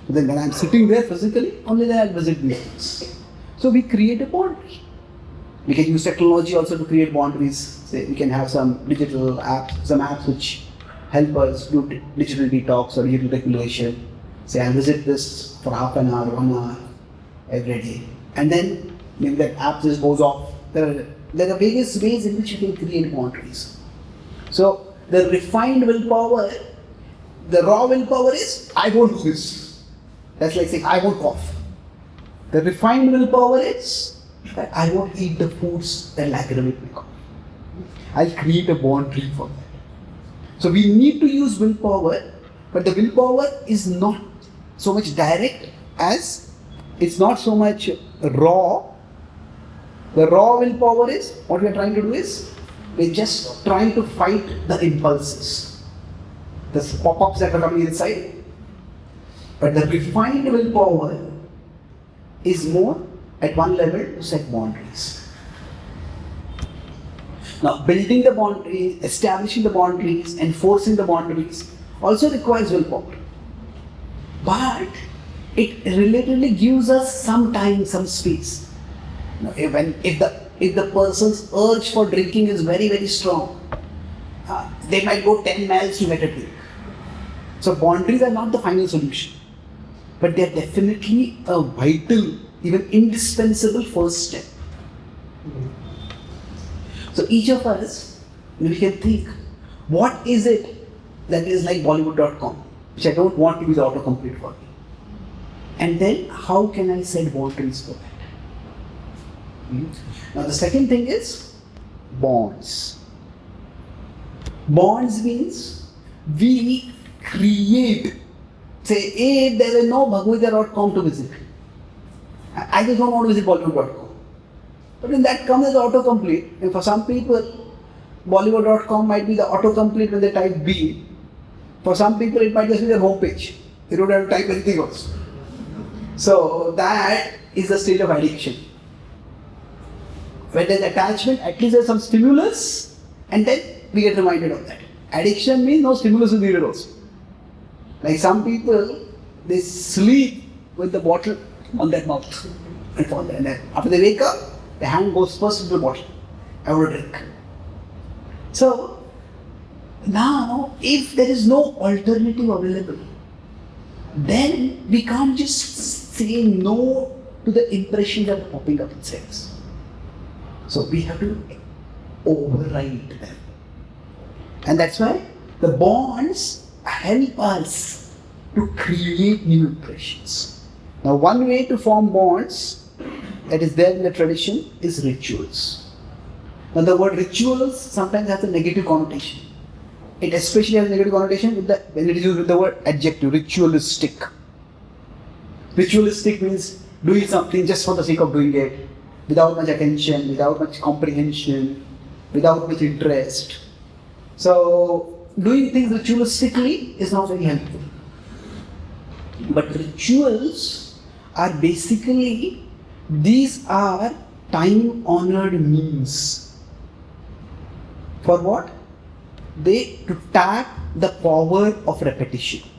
But then when I'm sitting there physically, only then I'll visit these things. So we create a boundary. We can use technology also to create boundaries. Say we can have some digital apps, some apps which help us do digital detox or digital regulation. Say I'll visit this for half an hour, 1 hour every day. And then maybe that app just goes off. There are various ways in which you can create boundaries. So the refined willpower, the raw willpower is, I won't do this. That's like saying, I won't cough. The refined willpower is that I won't eat the foods that will aggravate my cough. I'll create a boundary for that. So we need to use willpower, but the willpower is not so much direct as it's not so much raw. The raw willpower is, what we are trying to do is, we're just trying to fight the impulses, the pop-ups that are coming inside. But the refined willpower is more at one level to set boundaries. Now, building the boundaries, establishing the boundaries, enforcing the boundaries also requires willpower. But it relatively gives us some time, some space. Now, if the person's urge for drinking is very, very strong, they might go 10 miles to get a drink. So boundaries are not the final solution, but they are definitely a vital, even indispensable first step. So each of us, we can think, what is it that is like Bollywood.com, which I don't want to be the autocomplete for me? And then how can I set boundaries for that? Now the second thing is bonds. Bonds means we create, say, if there is no Bhagavad.com to visit, I just don't want to visit Bollywood.com. But then that comes as autocomplete. And for some people, Bollywood.com might be the autocomplete when they type B. For some people, it might just be their homepage. They don't have to type anything else. So that is the stage of addiction. When there's attachment, at least there's some stimulus, and then we get reminded of that. Addiction means no stimulus is needed also. Like some people, they sleep with the bottle on their mouth. And then after they wake up, the hand goes first into the bottle. I want to drink. So, now, if there is no alternative available, then we can't just say no to the impressions that are popping up inside us. So we have to override them. And that's why the bonds help us to create new impressions. Now one way to form bonds that is there in the tradition is rituals. Now the word rituals sometimes has a negative connotation. It especially has a negative connotation when it is used with the word adjective, ritualistic. Ritualistic means doing something just for the sake of doing it, without much attention, without much comprehension, without much interest. So, doing things ritualistically is not very helpful. But rituals are basically, these are time-honored means. For what? To tap the power of repetition.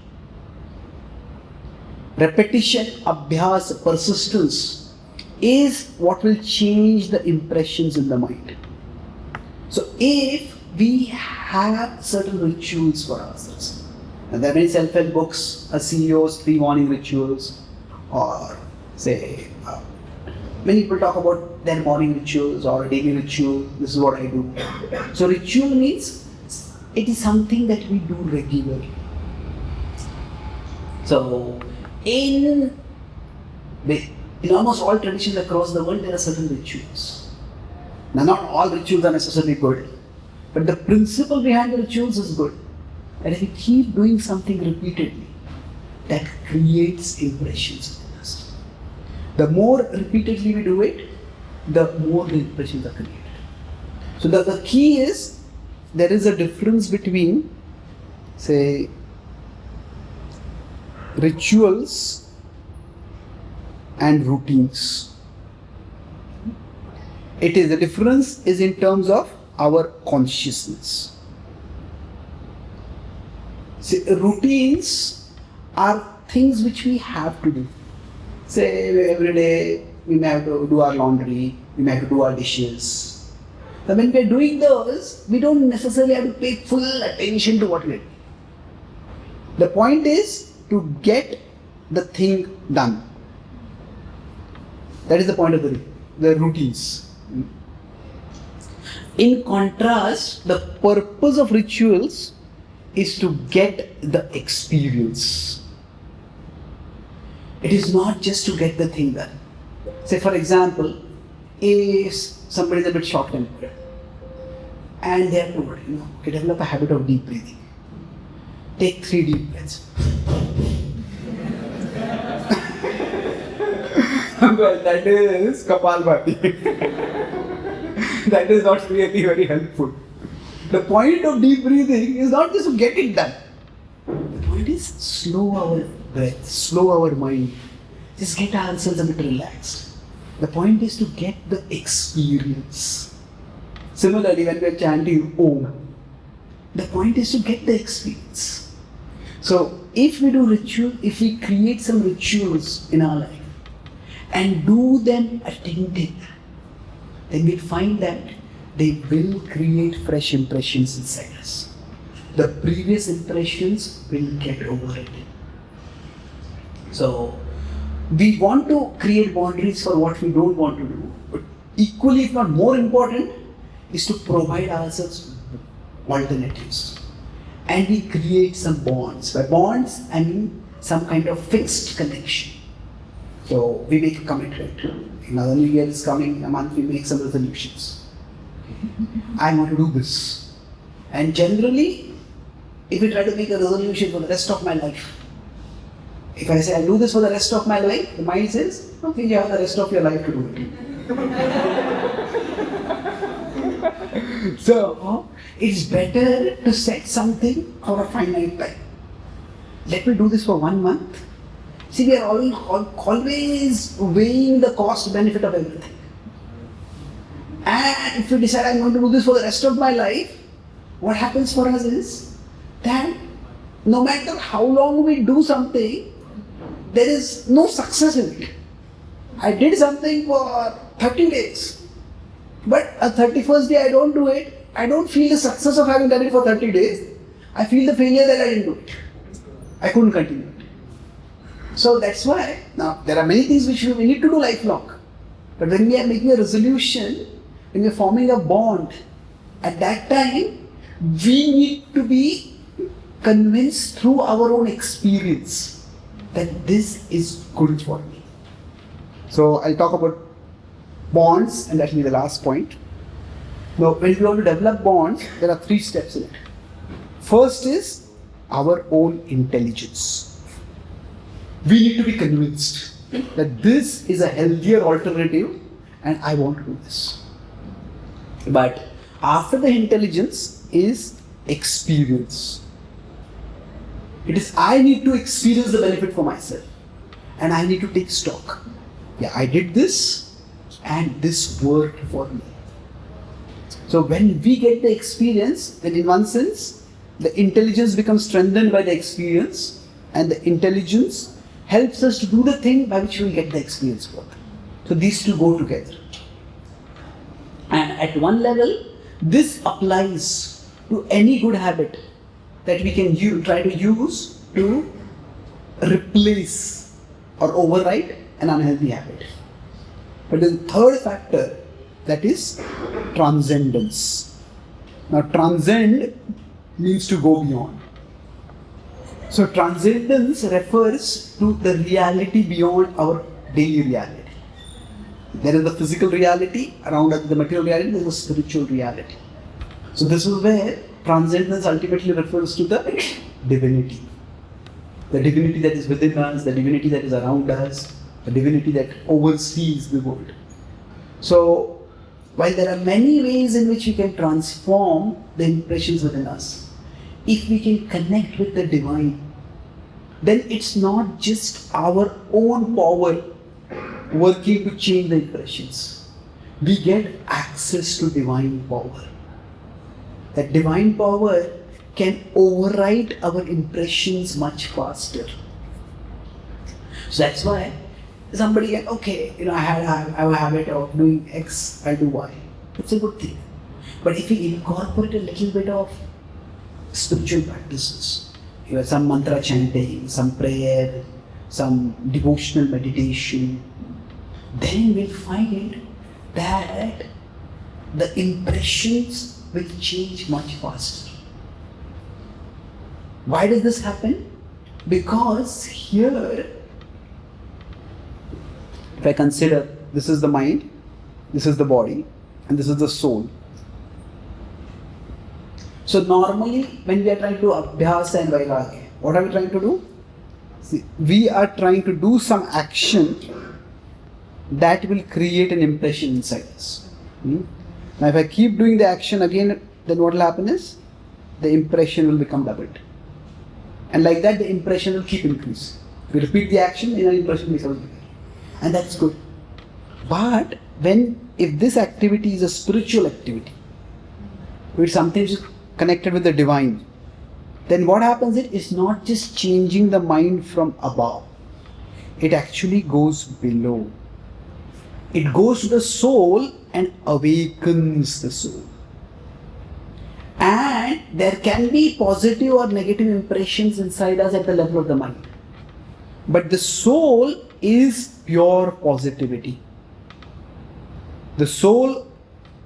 Repetition, abhyas, persistence is what will change the impressions in the mind. So if we have certain rituals for ourselves, and there are many self-help books, CEOs, 3 morning rituals, or say, many people talk about their morning rituals or a daily ritual, this is what I do. So ritual means it is something that we do regularly. So in almost all traditions across the world, there are certain rituals. Now, not all rituals are necessarily good, but the principle behind the rituals is good. And if we keep doing something repeatedly, that creates impressions in us. The more repeatedly we do it, the more the impressions are created. So the key is, there is a difference between, say, rituals and routines. The difference is in terms of our consciousness. See, routines are things which we have to do. Say every day we may have to do our laundry, we may have to do our dishes. But when we are doing those, we don't necessarily have to pay full attention to what we are doing. The point is to get the thing done. That is the point of the routines. In contrast, the purpose of rituals is to get the experience. It is not just to get the thing done. Say for example, if somebody is a bit short-tempered and they are told, okay, develop a habit of deep breathing. Take 3 deep breaths. Well, that is Kapalbhati. That is not really very helpful. The point of deep breathing is not just to get it done. The point is slow our breath, slow our mind. Just get ourselves a bit relaxed. The point is to get the experience. Similarly, when we are chanting Om, the point is to get the experience. So, if we do ritual, if we create some rituals in our life and do them attentively, then we'll find that they will create fresh impressions inside us. The previous impressions will get overridden. So, we want to create boundaries for what we don't want to do, but equally, if not more important, is to provide ourselves alternatives. And we create some bonds. By bonds, I mean some kind of fixed connection. So, we make a commitment. Another New Year is coming, a month we make some resolutions. I want to do this. And generally, if we try to make a resolution for the rest of my life, if I say I'll do this for the rest of my life, the mind says, okay, you have the rest of your life to do it. So, it's better to set something for a finite time. Let me do this for 1 month. See, we are always weighing the cost benefit of everything. And if we decide I'm going to do this for the rest of my life, what happens for us is that no matter how long we do something, there is no success in it. I did something for 30 days, but a 31st day I don't do it. I don't feel the success of having done it for 30 days. I feel the failure that I didn't do it. I couldn't continue it. So that's why, now there are many things which we need to do lifelong. But when we are making a resolution, when we are forming a bond, at that time, we need to be convinced through our own experience that this is good for me. So I'll talk about bonds, and that will be the last point. Now, when we want to develop bonds, there are 3 steps in it. First is our own intelligence. We need to be convinced that this is a healthier alternative and I want to do this. But after the intelligence is experience. It is I need to experience the benefit for myself and I need to take stock. Yeah, I did this and this worked for me. So when we get the experience, then in one sense, the intelligence becomes strengthened by the experience, and the intelligence helps us to do the thing by which we get the experience work. So these two go together. And at one level, this applies to any good habit that we can try to use to replace or override an unhealthy habit. But the third factor, that is transcendence. Now transcend means to go beyond. So transcendence refers to the reality beyond our daily reality. There is the physical reality, around us the material reality, there is a spiritual reality. So this is where transcendence ultimately refers to the divinity. The divinity that is within us, the divinity that is around us, the divinity that oversees the world. So, while there are many ways in which we can transform the impressions within us, if we can connect with the divine, then it's not just our own power working to change the impressions. We get access to divine power. That divine power can override our impressions much faster. So that's why somebody can, I have a habit of doing X, I'll do Y. It's a good thing. But if we incorporate a little bit of spiritual practices, some mantra chanting, some prayer, some devotional meditation, then we'll find that the impressions will change much faster. Why does this happen? Because here, if I consider this is the mind, this is the body, and this is the soul. So normally when we are trying to do abhyasa and vairagya, what are we trying to do? See, we are trying to do some action that will create an impression inside us. Now if I keep doing the action again, then what will happen is the impression will become doubled. And like that the impression will keep increasing. If we repeat the action, the impression becomes bigger. And that's good. But if this activity is a spiritual activity, if something is connected with the divine, then what happens is it's not just changing the mind from above. It actually goes below. It goes to the soul and awakens the soul. And there can be positive or negative impressions inside us at the level of the mind. But the soul is pure positivity. The soul,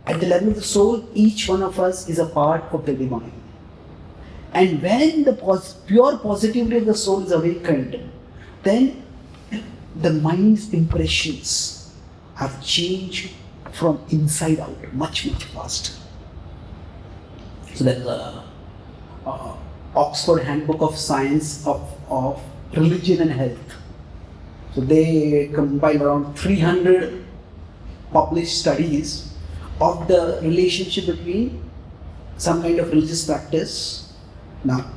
at the level of the soul, each one of us is a part of the divine. And when the pure positivity of the soul is awakened, then the mind's impressions are changed from inside out much, much faster. So there is a Oxford Handbook of Science of Religion and Health. So they compiled around 300 published studies of the relationship between some kind of religious practice. Now,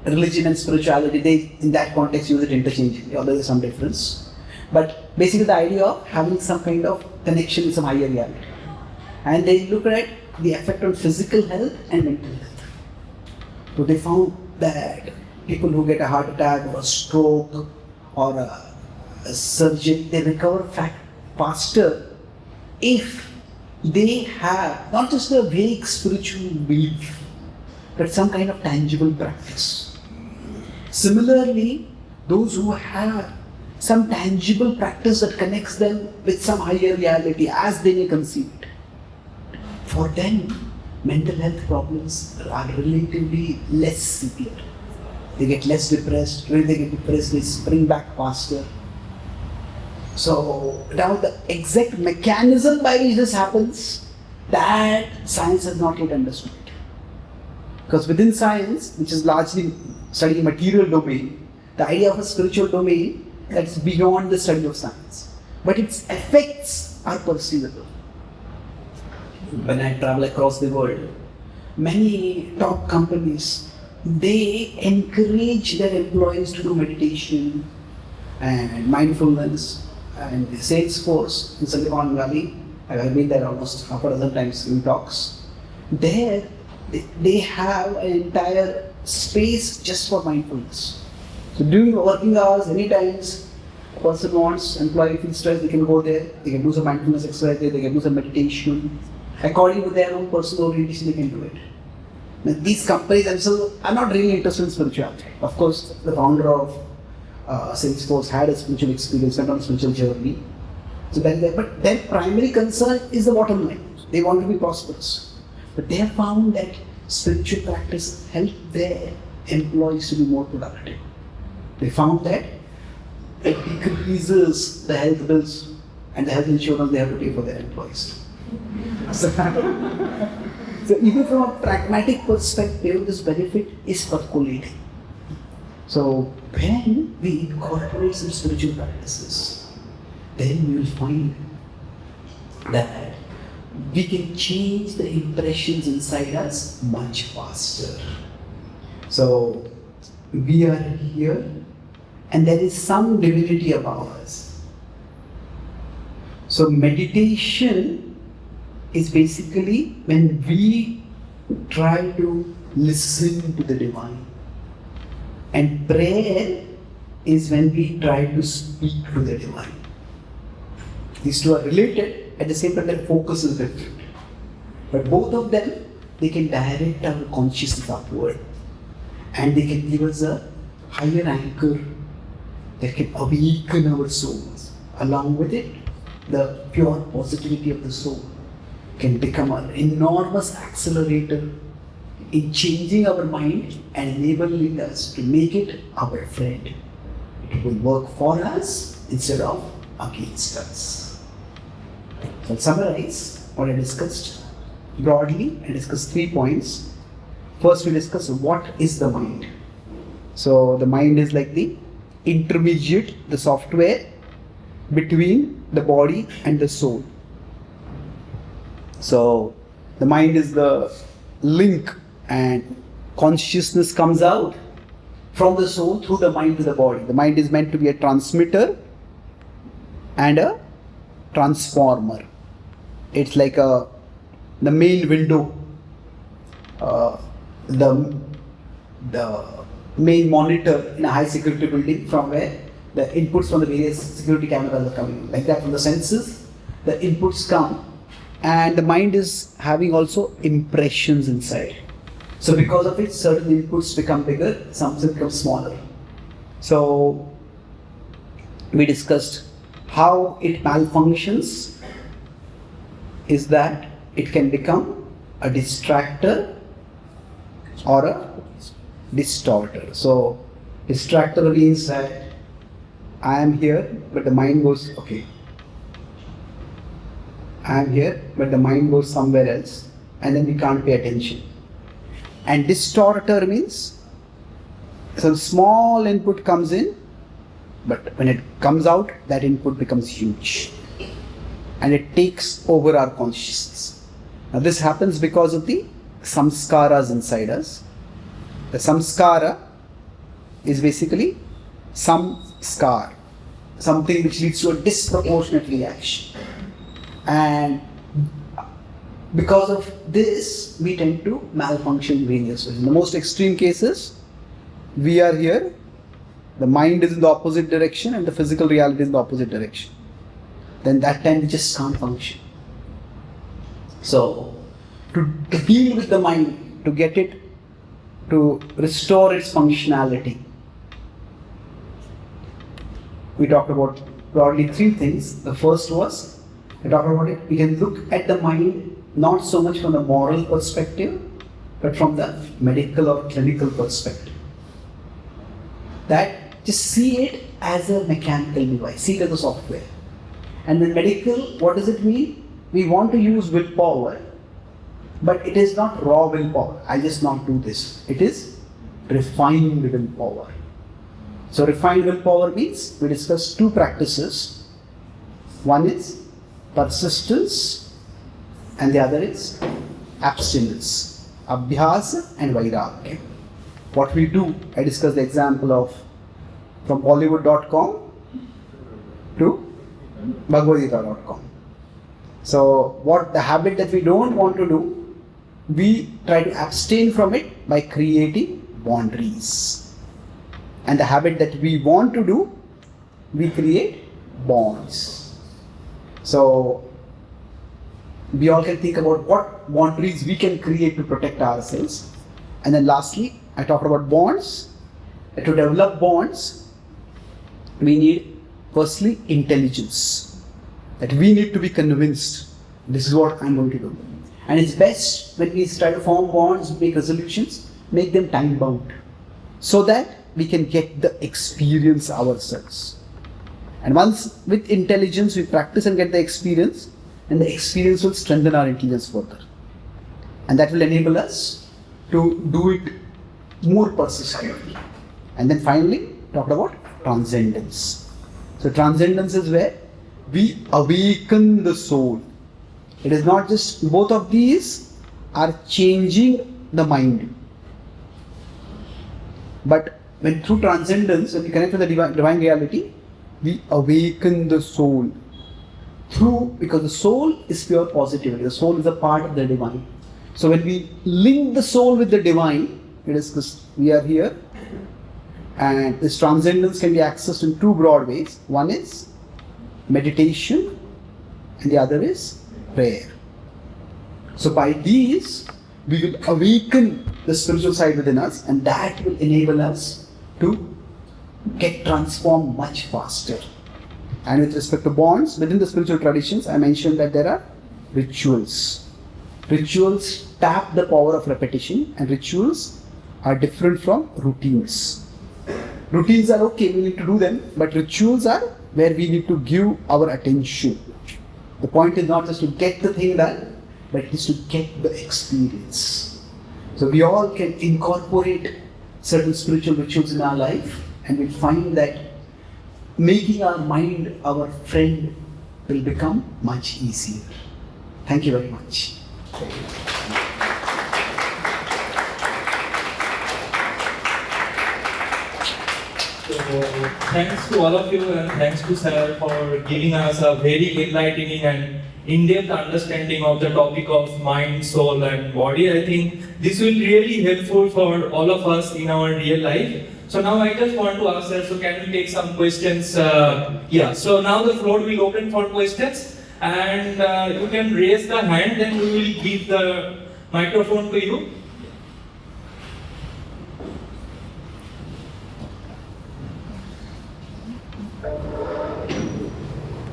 religion and spirituality, they in that context use it interchangeably, although there is some difference. But basically the idea of having some kind of connection with some higher reality. And they look at the effect on physical health and mental health. So they found that people who get a heart attack or a stroke or a surgery, they recover faster if they have not just a vague spiritual belief, but some kind of tangible practice. Similarly, those who have some tangible practice that connects them with some higher reality as they may conceive it, for them, mental health problems are relatively less severe. They get less depressed. When they get depressed, they spring back faster. So now the exact mechanism by which this happens, that science has not yet understood. Because within science, which is largely studying material domain, the idea of a spiritual domain that's beyond the study of science. But its effects are perceivable. When I travel across the world, many top companies, they encourage their employees to do meditation and mindfulness. And Salesforce in Silicon Valley, I've been there almost half a dozen times in talks. There, they have an entire space just for mindfulness. So during working hours, any times a person wants, employee feels stressed, they can go there, they can do some mindfulness exercise there, they can do some meditation. According to their own personal orientation, they can do it. Now, these companies themselves are not really interested in spirituality. Of course, the founder of Salesforce had a spiritual experience, went on a spiritual journey. So that is there. But their primary concern is the bottom line. They want to be prosperous. But they have found that spiritual practice help their employees to be more productive. They found that it decreases the health bills and the health insurance they have to pay for their employees. So even from a pragmatic perspective, this benefit is percolating. So when we incorporate some spiritual practices, then we will find that we can change the impressions inside us much faster. So we are here and there is some divinity above us. So meditation is basically when we try to listen to the divine. And prayer is when we try to speak to the divine. These two are related, at the same time their focus is different. But both of them, they can direct our consciousness upward. And they can give us a higher anchor that can awaken our souls. Along with it, the pure positivity of the soul can become an enormous accelerator in changing our mind and enabling us to make it our friend. It will work for us instead of against us. So I'll summarize what I discussed broadly. I discussed 3 points. First, we discussed what is the mind. So the mind is like the intermediate, the software between the body and the soul. So the mind is the link and consciousness comes out from the soul through the mind to the body. The mind is meant to be a transmitter and a transformer. It's like the main window, the main monitor in a high security building from where the inputs from the various security cameras are coming. Like that, from the senses, the inputs come, and the mind is having also impressions inside. So because of it, certain inputs become bigger, some become smaller. So we discussed how it malfunctions is that it can become a distractor or a distorter. So distractor means that I am here, but the mind goes, okay. I am here, but the mind goes somewhere else, and then we can't pay attention. And distorter means some small input comes in, but when it comes out, that input becomes huge. And it takes over our consciousness. Now this happens because of the samskaras inside us. The samskara is basically some scar, something which leads to a disproportionate reaction. And because of this, we tend to malfunction in various ways. In the most extreme cases, we are here, the mind is in the opposite direction and the physical reality is in the opposite direction. Then that time we just can't function. So, to deal with the mind, to get it to restore its functionality, we talked about broadly 3 things. The first was, we talked about it, we can look at the mind not so much from the moral perspective, but from the medical or clinical perspective. That just see it as a mechanical device, see it as a software. And in medical, what does it mean? We want to use willpower, but it is not raw willpower. I just not do this. It is refined willpower. So refined willpower means we discussed 2 practices. One is persistence and the other is abstinence. Abhyasa and Vairagya. What we do, I discussed the example of from Bollywood.com to Bhagavad Gita.com. So what the habit that we don't want to do, we try to abstain from it by creating boundaries. And the habit that we want to do, we create bonds. So we all can think about what boundaries we can create to protect ourselves. And then lastly, I talked about bonds. To develop bonds, we need firstly intelligence. That we need to be convinced, this is what I'm going to do. And it's best when we try to form bonds, make resolutions, make them time bound, so that we can get the experience ourselves. And once with intelligence we practice and get the experience, and the experience will strengthen our intelligence further. And that will enable us to do it more persistently. And then finally, talked about transcendence. So transcendence is where we awaken the soul. It is not just, both of these are changing the mind. But when through transcendence, when we connect with the divine reality, we awaken the soul. Because the soul is pure positivity, the soul is a part of the divine. So when we link the soul with the divine, it is because we are here, and this transcendence can be accessed in two broad ways. One is meditation, and the other is prayer. So by these, we will awaken the spiritual side within us, and that will enable us to get transformed much faster. And with respect to bonds, within the spiritual traditions, I mentioned that there are rituals. Rituals tap the power of repetition, and rituals are different from routines. Routines are okay, we need to do them, but rituals are where we need to give our attention. The point is not just to get the thing done, but it is to get the experience. So we all can incorporate certain spiritual rituals in our life, and we'll find that making our mind our friend will become much easier. Thank you very much. So, thanks to all of you, and thanks to Sir for giving us a very enlightening and in-depth understanding of the topic of mind, soul and body. I think this will really helpful for all of us in our real life. So now I just want to ask Sir, so can we take some questions? So now the floor will open for questions, and you can raise the hand, then we will give the microphone to you.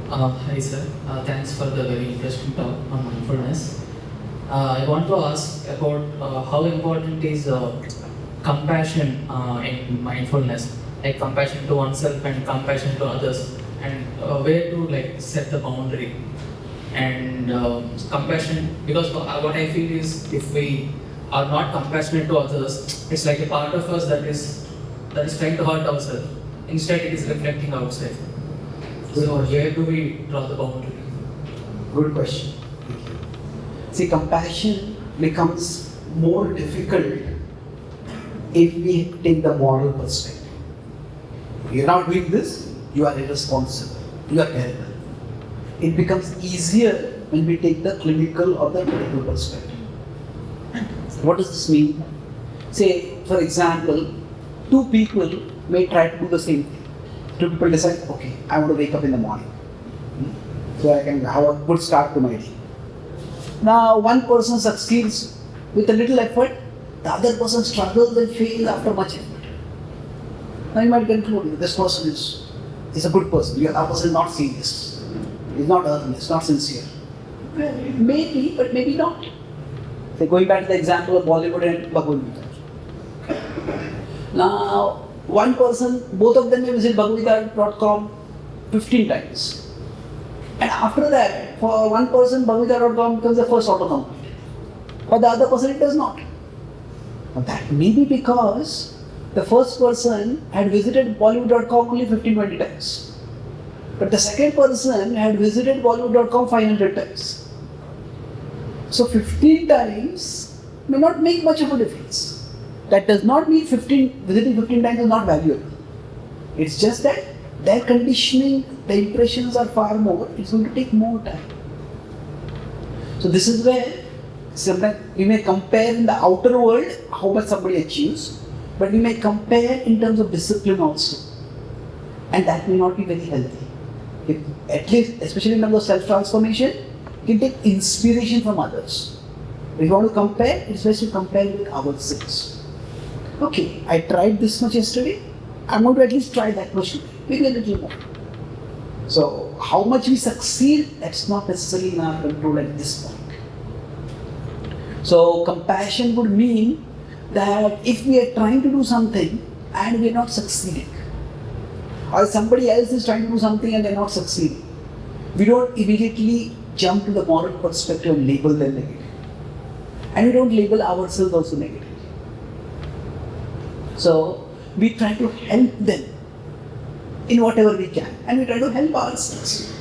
Hi sir, thanks for the very interesting talk on mindfulness. I want to ask about how important is compassion in mindfulness, like compassion to oneself and compassion to others, and where to set the boundary. And compassion, because what I feel is if we are not compassionate to others, it's like a part of us that is trying to hurt ourselves. Instead, it is reflecting outside. So where do we draw the boundary? Good question. See, compassion becomes more difficult if we take the moral perspective. You're not doing this, you are irresponsible, you are terrible. It becomes easier when we take the clinical or the medical perspective. What does this mean? Say, for example, two people may try to do the same thing. Two people decide, okay, I want to wake up in the morning, so I can have a good start to my day. Now, one person succeeds with a little effort, the other person struggles and fails after much effort. Now you might conclude, this person is a good person, the other person is not serious, is not earnest, not sincere. Well, maybe, but maybe not. Say, going back to the example of Bollywood and Bhagavad Gita. Now, one person, both of them may visit bhagavadgita.com 15 times. And after that, for one person, bhagavadgita.com becomes the first autocomplete. For the other person, it does not. Now that may be because the first person had visited Bollywood.com only 15-20 times. But the second person had visited Bollywood.com 500 times. So 15 times may not make much of a difference. That does not mean visiting 15 times is not valuable. It's just that their conditioning, the impressions are far more, it's going to take more time. So this is where sometimes we may compare in the outer world how much somebody achieves, but we may compare in terms of discipline also. And that may not be very healthy. If, at least, especially in terms of self-transformation, you can take inspiration from others. If you want to compare, it's best to compare with ourselves. Okay, I tried this much yesterday, I'm going to at least try that much today, maybe a little more. So, how much we succeed, that's not necessarily in our control at this point. So, compassion would mean that if we are trying to do something and we are not succeeding, or somebody else is trying to do something and they are not succeeding, we don't immediately jump to the moral perspective and label them negative. And we don't label ourselves also negative. So, we try to help them in whatever we can, and we try to help ourselves.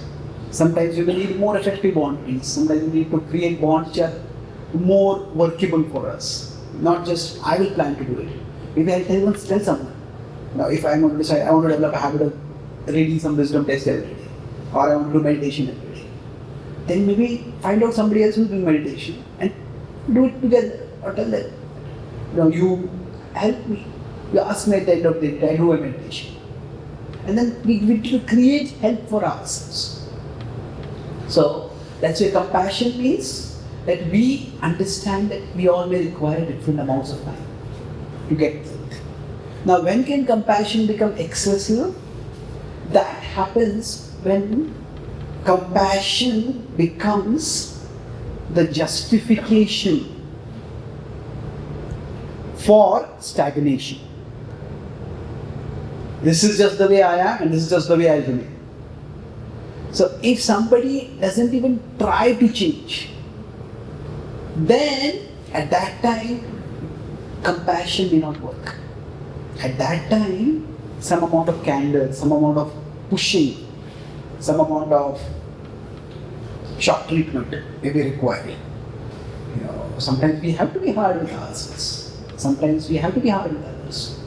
Sometimes we will need more effective boundaries, sometimes we need to create bonds which are more workable for us. Not just, I will plan to do it. Maybe I'll tell someone. Now, if I want to decide, I want to develop a habit of reading some wisdom text every day, or I want to do meditation every day, then maybe find out somebody else who's doing meditation and do it together, or tell them, you help me. You ask me at the end of the day, I do a meditation. And then we create help for ourselves. So, that's why compassion means that we understand that we all may require different amounts of time to get there. Now, when can compassion become excessive? That happens when compassion becomes the justification for stagnation. This is just the way I am and this is just the way I remain. So if somebody doesn't even try to change, then at that time compassion may not work. At that time, some amount of candor, some amount of pushing, some amount of shock treatment may be required. Sometimes we have to be hard with ourselves. Sometimes we have to be hard with others.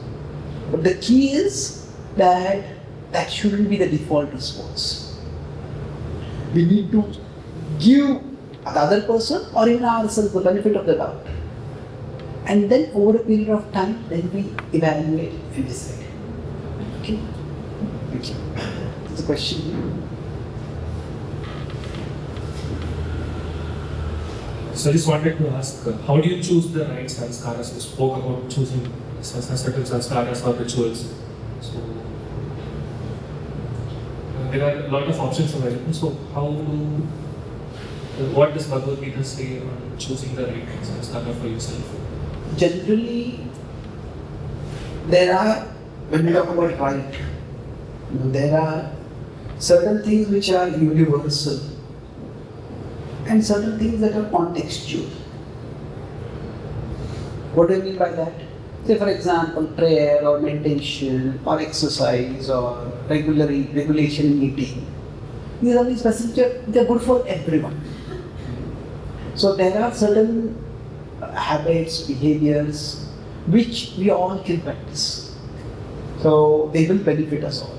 But the key is that shouldn't be the default response. We need to give the other person or even ourselves the benefit of the doubt. And then over a period of time, then we evaluate and decide. Okay? Thank you. That's a question. So I just wanted to ask, how do you choose the right sanskaras? You spoke about choosing certain sanskaras or rituals. So there are a lot of options available. So what does Bhagavad Gita say on choosing the right sanskara for yourself? Generally, there are, when we talk about right, there are certain things which are universal and certain things that are contextual. What do I mean by that? Say for example, prayer or meditation or exercise or regulation in eating. These are these specific, they are good for everyone. So there are certain habits, behaviors which we all can practice. So they will benefit us all.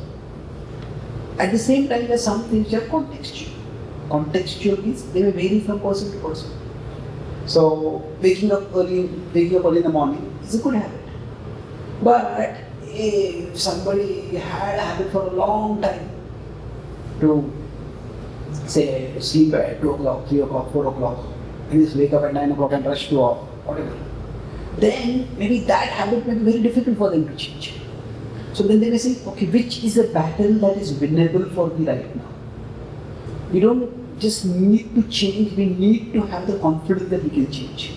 At the same time, there are some things which are contextual. Contextual means they may vary from person to person. So waking up early in the morning is a good habit. But if somebody had a habit for a long time to say sleep at 2 o'clock, 3 o'clock, 4 o'clock, and just wake up at 9 o'clock and rush to work, whatever, then maybe that habit may be very difficult for them to change. So then they may say, okay, which is a battle that is winnable for me right now? We don't just need to change, we need to have the confidence that we can change.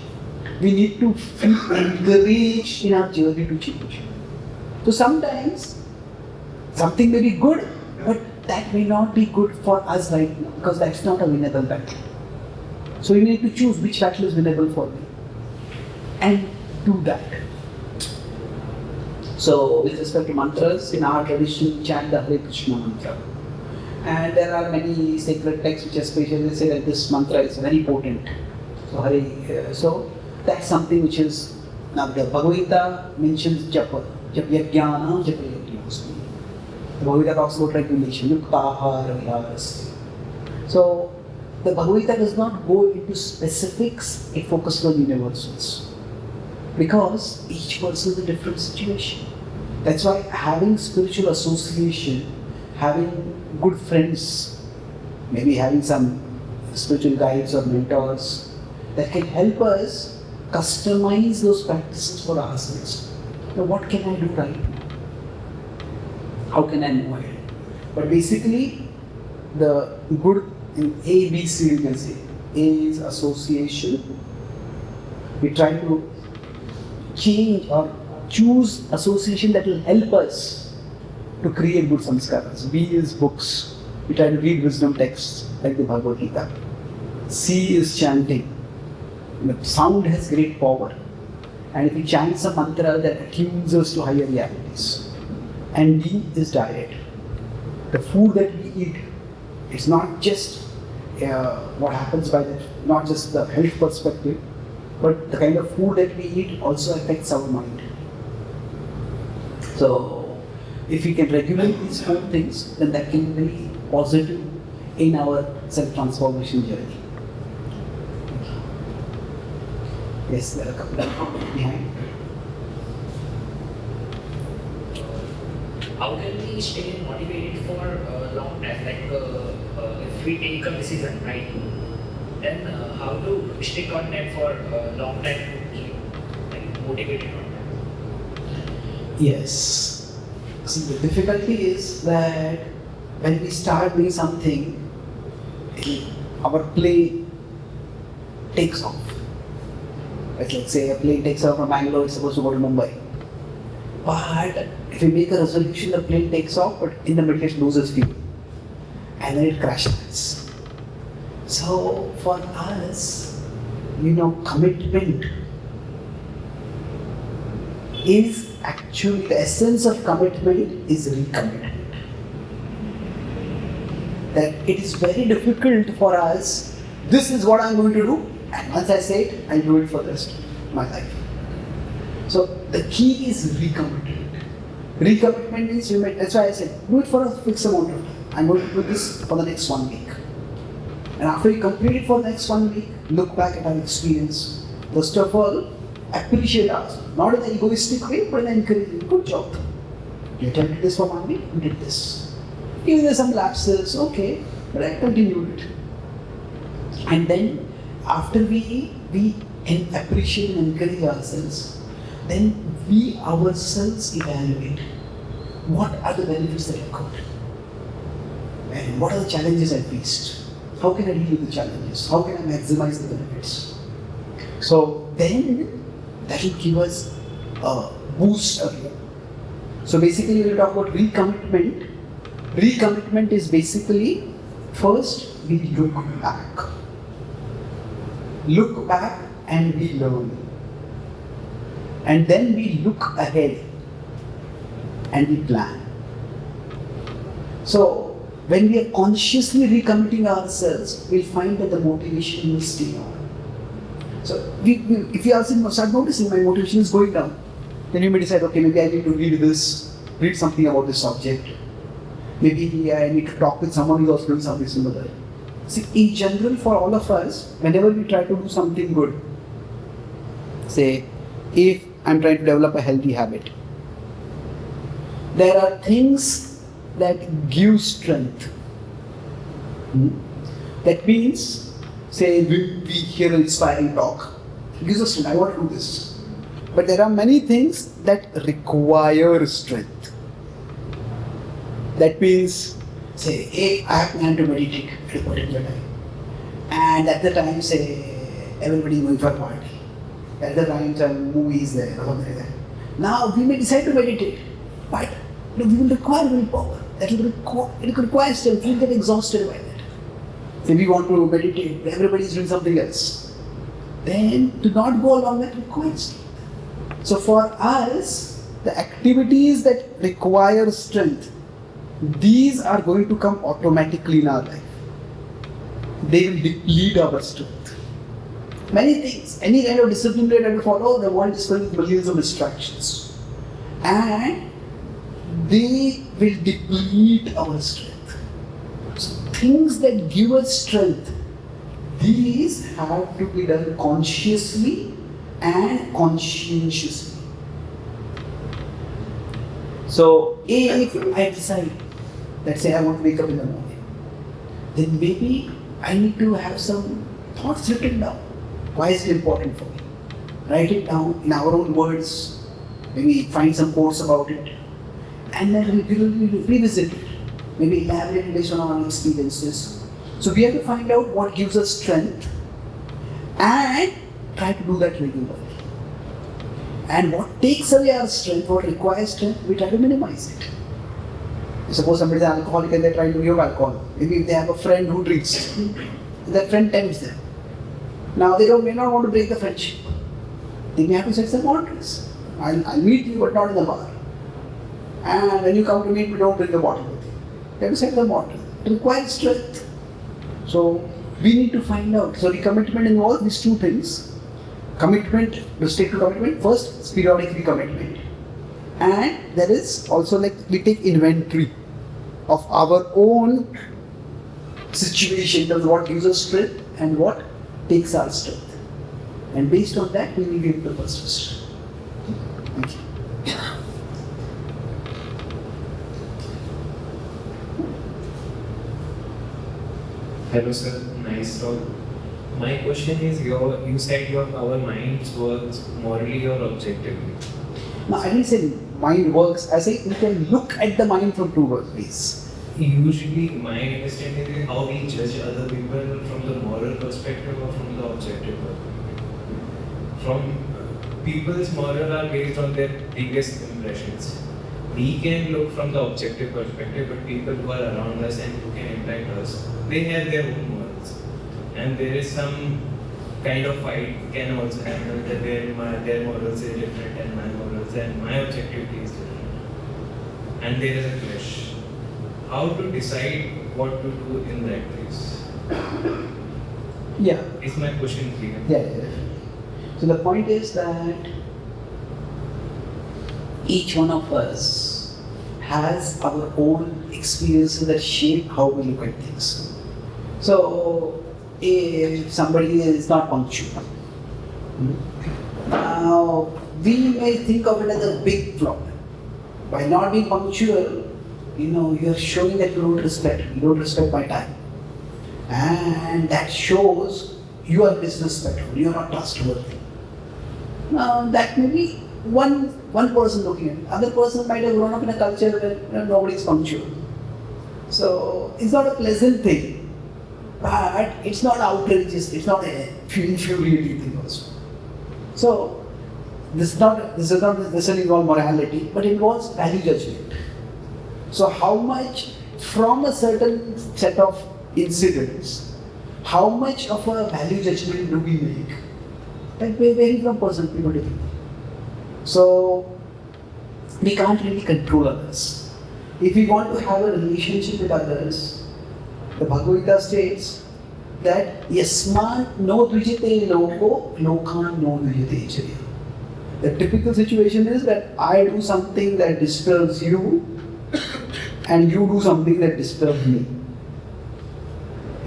We need to feel encouraged in our journey to change. So sometimes something may be good, but that may not be good for us right now because that's not a winnable battle. So we need to choose which battle is winnable for me and do that. So with respect to mantras, in our tradition we chant the Hare Krishna mantra. And there are many sacred texts which especially say that this mantra is very potent. So that's something which is, now the Bhagavad Gita mentions japa, japa yajnana. The Bhagavad Gita talks about regulation, yukta ahara viharasya. So the Bhagavad Gita does not go into specifics, it focuses on universals. Because each person is a different situation. That's why having spiritual association, having good friends, maybe having some spiritual guides or mentors that can help us customize those practices for ourselves. Now, what can I do right now? How can I move ahead? But basically, the good in A, B, C, you can say. A is association. We try to change or choose association that will help us to create good samskaras. B is books. We try to read wisdom texts like the Bhagavad Gita. C is chanting. The sound has great power. And if we chant a mantra that attunes us to higher realities. And D is diet. The food that we eat, it's not just what happens by that, not just the health perspective, but the kind of food that we eat also affects our mind. So, if we can regulate these 4 things, then that can be very positive in our self-transformation journey. Yes, there are a couple of behind. How can we stay motivated for a long time? Like if we take a decision, right? Then how to stick on that for a long time to keep like, motivated on that? Yes. See, the difficulty is that when we start doing something, our plane takes off. Like, let's say a plane takes off from Bangalore, it's supposed to go to Mumbai. But if we make a resolution, the plane takes off, but in the middle it loses fuel. And then it crashes. So for us, commitment is actually, the essence of commitment is recommitment. That it is very difficult for us, this is what I'm going to do, and once I say it, I'll do it for the rest of my life. So the key is recommitment. Recommitment means that's why I said, do it for a fixed amount of time. I'm going to do this for the next 1 week. And after you complete it for the next 1 week, look back at our experience. First of all, appreciate us. Not in an egoistic way, but in an encouraging. Good job. You attempted this for 1 week, you did this. Even there's some lapses, okay, but I continued it. And then, after we appreciate and encourage ourselves, then we ourselves evaluate what are the benefits that I got and what are the challenges I faced. How can I deal with the challenges? How can I maximize the benefits? So then that will give us a boost again. So basically when we talk about recommitment is basically first we look back. Look back and we learn. And then we look ahead and we plan. So when we are consciously recommitting ourselves, we'll find that the motivation will stay on. So if you also start noticing my motivation is going down, then you may decide, okay, maybe I need to read something about this subject. Maybe I need to talk with someone who's also doing something similar. See, in general, for all of us, whenever we try to do something good, say, if I'm trying to develop a healthy habit, there are things that give strength. That means, say, we hear an inspiring talk. It gives us strength. I want to do this. But there are many things that require strength. That means, say, if I have planned to meditate at a particular time, and at the time, say, everybody is going for a party. At the time, some movie is there or something like that. Now, we may decide to meditate, but we will require willpower. It will require strength. We will get exhausted by that. If we want to meditate, everybody is doing something else. Then, to not go along that requires strength. So, for us, the activities that require strength, these are going to come automatically in our life. They will deplete our strength. Many things, any kind of discipline that I will follow, the world is filled with millions of distractions. And they will deplete our strength. So things that give us strength, these have to be done consciously and conscientiously. So if I decide, let's say I want to wake up in the morning, then maybe I need to have some thoughts written down. Why is it important for me? Write it down in our own words, maybe find some quotes about it, and then regularly revisit it, maybe elaborate based on our experiences. So we have to find out what gives us strength and try to do that regularly. And what takes away our strength, what requires strength, we try to minimize it. Suppose somebody is an alcoholic and they try to give alcohol. Maybe if they have a friend who drinks, that friend tempts them. Now they may not want to break the friendship. They may have to set some boundaries. I'll meet you, but not in the bar. And when you come to meet me, don't bring the bottle with you. You have to set the boundary. It requires strength. So we need to find out. So recommitment involves these two things. Commitment, to stick to commitment. First, it's periodic recommitment. And there is also like we take inventory of our own situation, of what gives us strength and what takes our strength. And based on that, we will be able to persist. Thank you. Hello sir, nice talk. My question is, you said our minds works morally or objectively. Now, I didn't say mind works. I say you can look at the mind from two ways. Usually, my understanding is how we judge other people from the moral perspective or from the objective perspective. From people's moral are based on their previous impressions. We can look from the objective perspective, but people who are around us and who can impact us, they have their own morals. And there is some kind of fight can also happen that their morals is different and my morals and my objectivity is different. And there is a clash. How to decide what to do in that case? Yeah. Is my question clear? Yeah. So the point is that each one of us has our own experiences that shape how we look at things. So if somebody is not punctual, now we may think of it as a big problem. By not being punctual, you are showing that you don't respect my time. And that shows you are disrespectful, you are not trustworthy. Now that may be one person looking at it. Other person might have grown up in a culture where nobody is punctual. So it's not a pleasant thing, but it's not outrageous, it's not a infuriating thing also. So this doesn't necessarily involve morality, but it involves value judgment. So how much from a certain set of incidents, how much of a value judgment do we make? That may vary from person to people. So we can't really control others. If we want to have a relationship with others, the Bhagavad Gita states that yasman no dvijite loko lokan no dvijite charya. The typical situation is that I do something that disturbs you and you do something that disturbs me.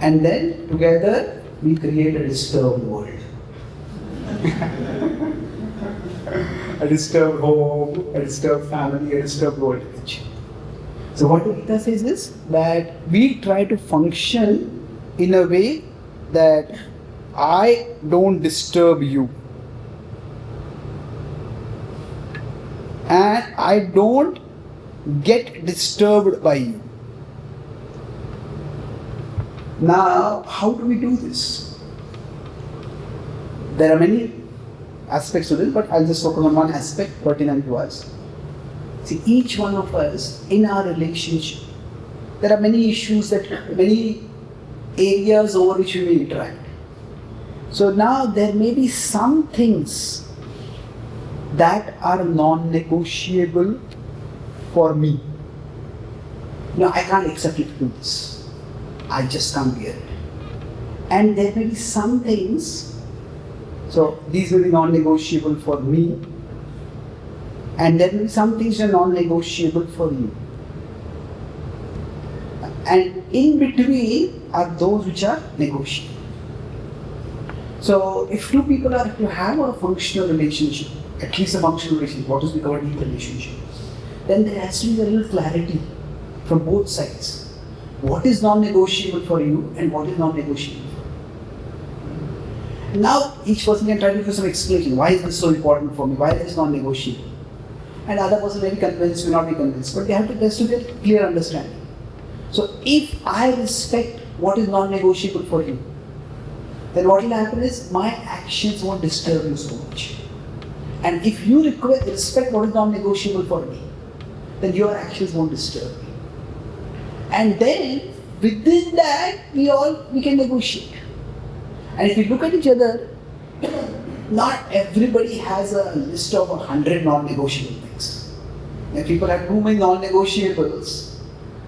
And then together we create a disturbed world. A disturbed home, a disturbed family, a disturbed world. So what the Gita says is that we try to function in a way that I don't disturb you. And I don't get disturbed by you. Now, how do we do this? There are many aspects to this, but I'll just focus on one aspect pertinent to us. See, each one of us in our relationship, there are many issues many areas over which we may interact. So now there may be some things that are non-negotiable for me. No, I can't accept it to do this. I just can't bear it. And there may be some things, so these will be non-negotiable for me, and there will be some things that are non-negotiable for you. And in between are those which are negotiable. So if two people are to have a functional relationship, at least a functional relationship, what is we call a deep relationship, then there has to be a little clarity from both sides. What is non-negotiable for you and what is non-negotiable for you. Now each person can try to give some explanation. Why is this so important for me? Why is this non-negotiable? And the other person may be convinced, may not be convinced. But they have to just to get clear understanding. So if I respect what is non-negotiable for you, then what will happen is my actions won't disturb you so much. And if you respect what is non-negotiable for me, then your actions won't disturb me. And then within that we can negotiate. And if we look at each other, not everybody has a list of 100 non-negotiable things. If people have too many non-negotiables,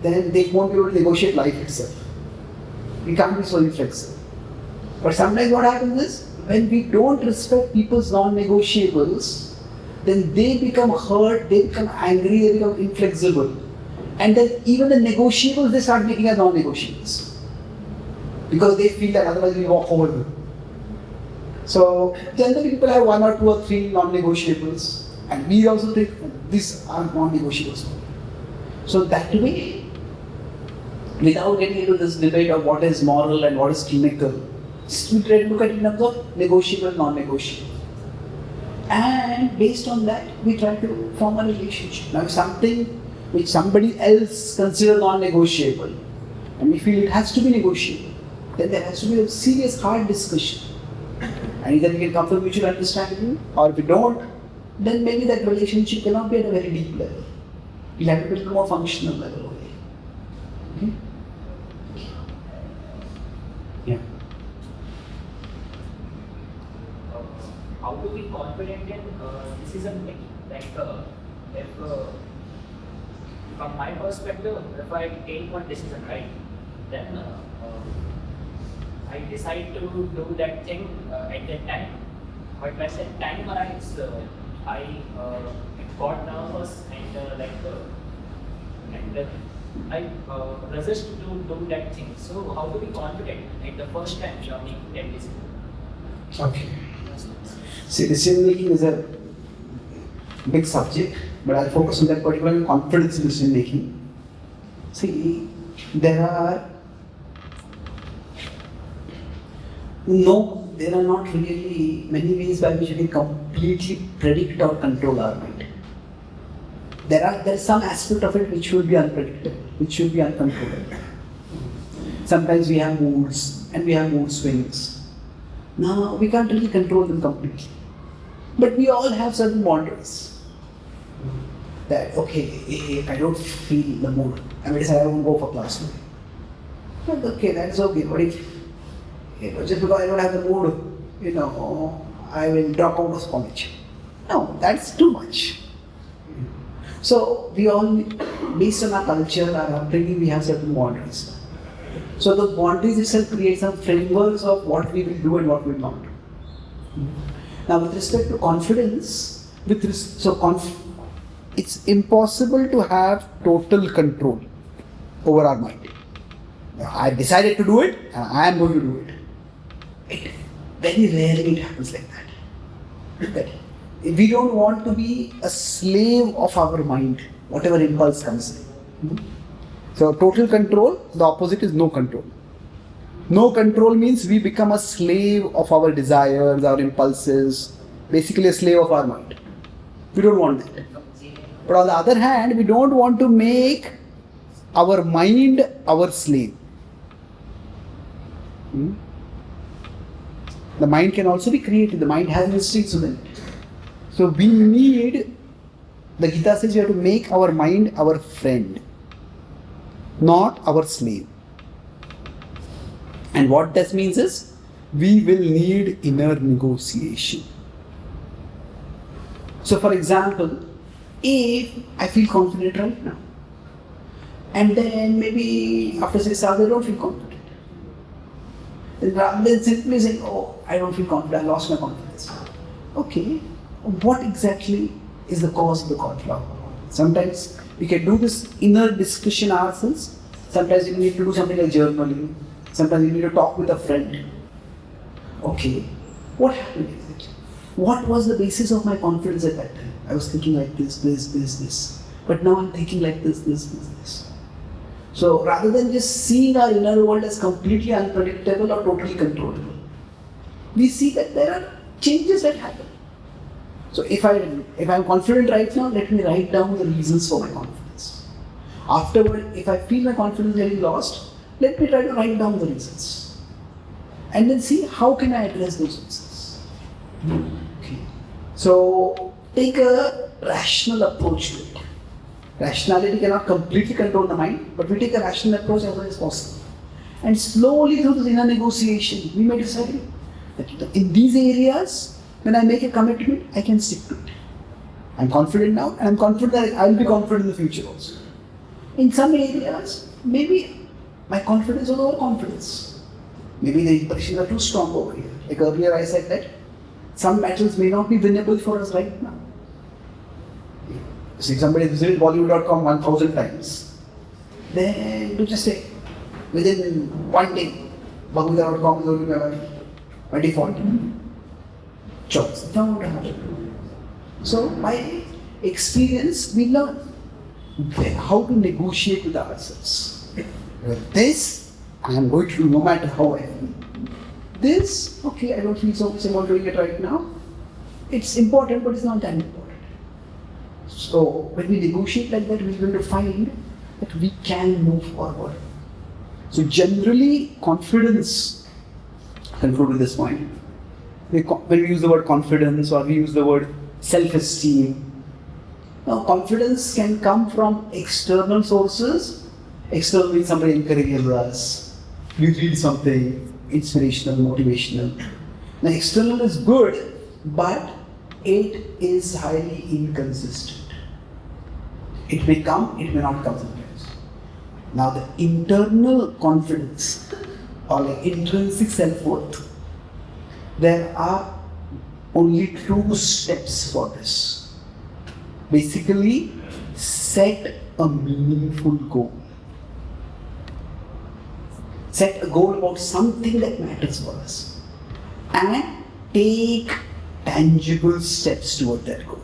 then they won't be able to negotiate life itself. We can't be so inflexible. But sometimes what happens is, when we don't respect people's non-negotiables, then they become hurt, they become angry, they become inflexible. And then even the negotiables they start making as non-negotiables. Because they feel that otherwise we walk over them. So generally people have 1 or 2 or 3 non-negotiables, and we also think these are non-negotiables. So that way, without getting into this debate of what is moral and what is clinical, we try to look at it in terms of negotiable, non-negotiable. And based on that, we try to form a relationship. Now if something which somebody else considers non-negotiable, and we feel it has to be negotiable, then there has to be a serious, hard discussion. And either we can come to a mutual understanding, or if we don't, then maybe that relationship cannot be at a very deep level. We'll have to be at a more functional level only. Okay? Yeah. How to be confident in decision making? Like, if from my perspective, if I take one decision, right, then I decide to do that thing at that time. But when that time arrives, I got nervous and I resist to do that thing. So how to be confident at the first time joining that decision? Okay. See, decision making is a big subject, but I'll focus on that particular confidence in decision making. See, there are not really many ways by which we can completely predict or control our mind. There is some aspect of it which will be unpredictable, which will be uncontrollable. Sometimes we have moods and we have mood swings. Now we can't really control them completely. But we all have certain boundaries. That if I don't feel the mood, I may decide I won't go for class today. But okay, that's okay. What if just because I don't have the mood, I will drop out of college? No, that's too much. So we all, based on our culture, our upbringing, we have certain boundaries. So those boundaries itself create some frameworks of what we will do and what we will not do. Now, with respect to confidence, it's impossible to have total control over our mind. I decided to do it, and I am going to do it. Very rarely it happens like that. Look at it. We don't want to be a slave of our mind, whatever impulse comes in. So total control, the opposite is no control. No control means we become a slave of our desires, our impulses, basically a slave of our mind. We don't want that. But on the other hand, we don't want to make our mind our slave. The mind can also be created. The mind has instincts within it. So we need, the Gita says we have to make our mind our friend, not our slave. And what this means is, we will need inner negotiation. So for example, if I feel confident right now, and then maybe after 6 hours I don't feel confident, then rather than simply saying, I don't feel confident, I lost my confidence. Okay, what exactly is the cause of the conflict? Sometimes we can do this inner discussion ourselves. Sometimes we need to do something like journaling. Sometimes we need to talk with a friend. Okay, What happened with it? What was the basis of my confidence at that time? I was thinking like this. But now I'm thinking like this. So rather than just seeing our inner world as completely unpredictable or totally controllable, we see that there are changes that happen. So if I'm confident right now, let me write down the reasons for my confidence. Afterward, if I feel my confidence getting lost, let me try to write down the reasons. And then see how can I address those reasons. Okay. So take a rational approach to it. Rationality cannot completely control the mind, but we take a rational approach as much as possible. And slowly through this inner negotiation, we may decide that in these areas, when I make a commitment, I can stick to it. I'm confident now, and I'm confident that I'll be confident in the future also. In some areas, maybe my confidence was overconfidence. Maybe the impressions are too strong over here. Like earlier I said that some battles may not be winnable for us right now. So if somebody has visited Bollywood.com 1,000 times, then to just say, within one day, Bhagavad.com is going to be by default choice. It's not going to happen. So by experience, we learn how to negotiate with ourselves. This, I am going to do no matter how I feel. This, okay, I don't feel so much about doing it right now. It's important, but it's not that important. So when we negotiate like that, we're going to find that we can move forward. So generally, confidence, conclude with this point. When we use the word confidence or we use the word self-esteem, now confidence can come from external sources. External means somebody encourages us. You read something inspirational, motivational. Now external is good, but it is highly inconsistent. It may come, it may not come sometimes. Now the internal confidence or like intrinsic self-worth, there are only 2 steps for this. Basically, set a meaningful goal. Set a goal about something that matters for us and take tangible steps toward that goal.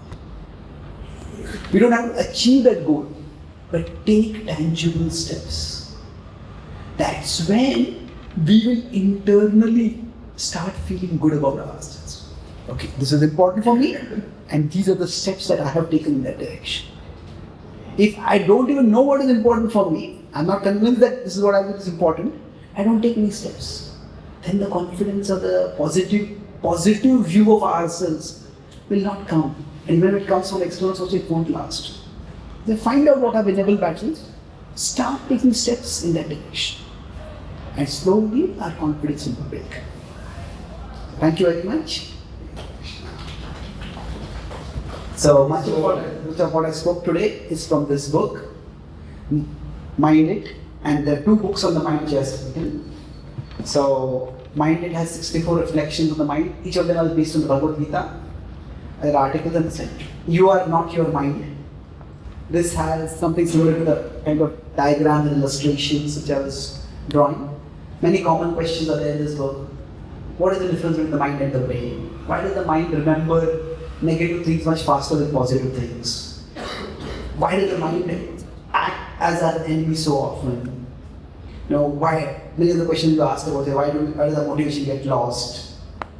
We don't have to achieve that goal, but take tangible steps. That's when we will internally start feeling good about ourselves. Okay, this is important for me, and these are the steps that I have taken in that direction. If I don't even know what is important for me, I'm not convinced that this is what I think is important, I don't take any steps. Then the confidence or the positive view of ourselves will not come. And when it comes from external sources, it won't last. Then find out what are winnable battles, start taking steps in that direction. And slowly our confidence will build. Thank you very much. So much of what I spoke today is from this book, Mind It, and there are 2 books on the mind just written. So Mind It has 64 reflections on the mind. Each of them is based on the Bhagavad Gita. There are articles in the center. You are not your mind. This has something similar to the kind of diagrams and illustrations which I was drawing. Many common questions are there in this book. What is the difference between the mind and the brain? Why does the mind remember negative things much faster than positive things? Why does the mind act as our enemy so often? Why? Many of the questions you asked about why does the motivation get lost?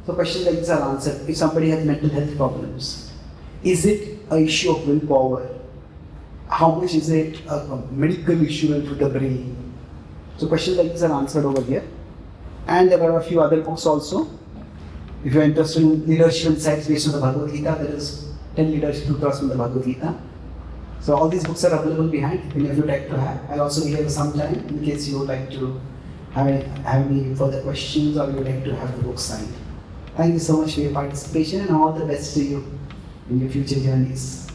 So questions like this are answered. If somebody has mental health problems, is it an issue of willpower? How much is it a medical issue with the brain? So questions like this are answered over here. And there are a few other books also. If you are interested in leadership insights based on the Bhagavad Gita, there is 10 leadership sutras from the Bhagavad Gita. So all these books are available behind if you would like to have. I'll also be here some time in case you would like to have any further questions or you would like to have the book signed. Thank you so much for your participation and all the best to you in your future journeys.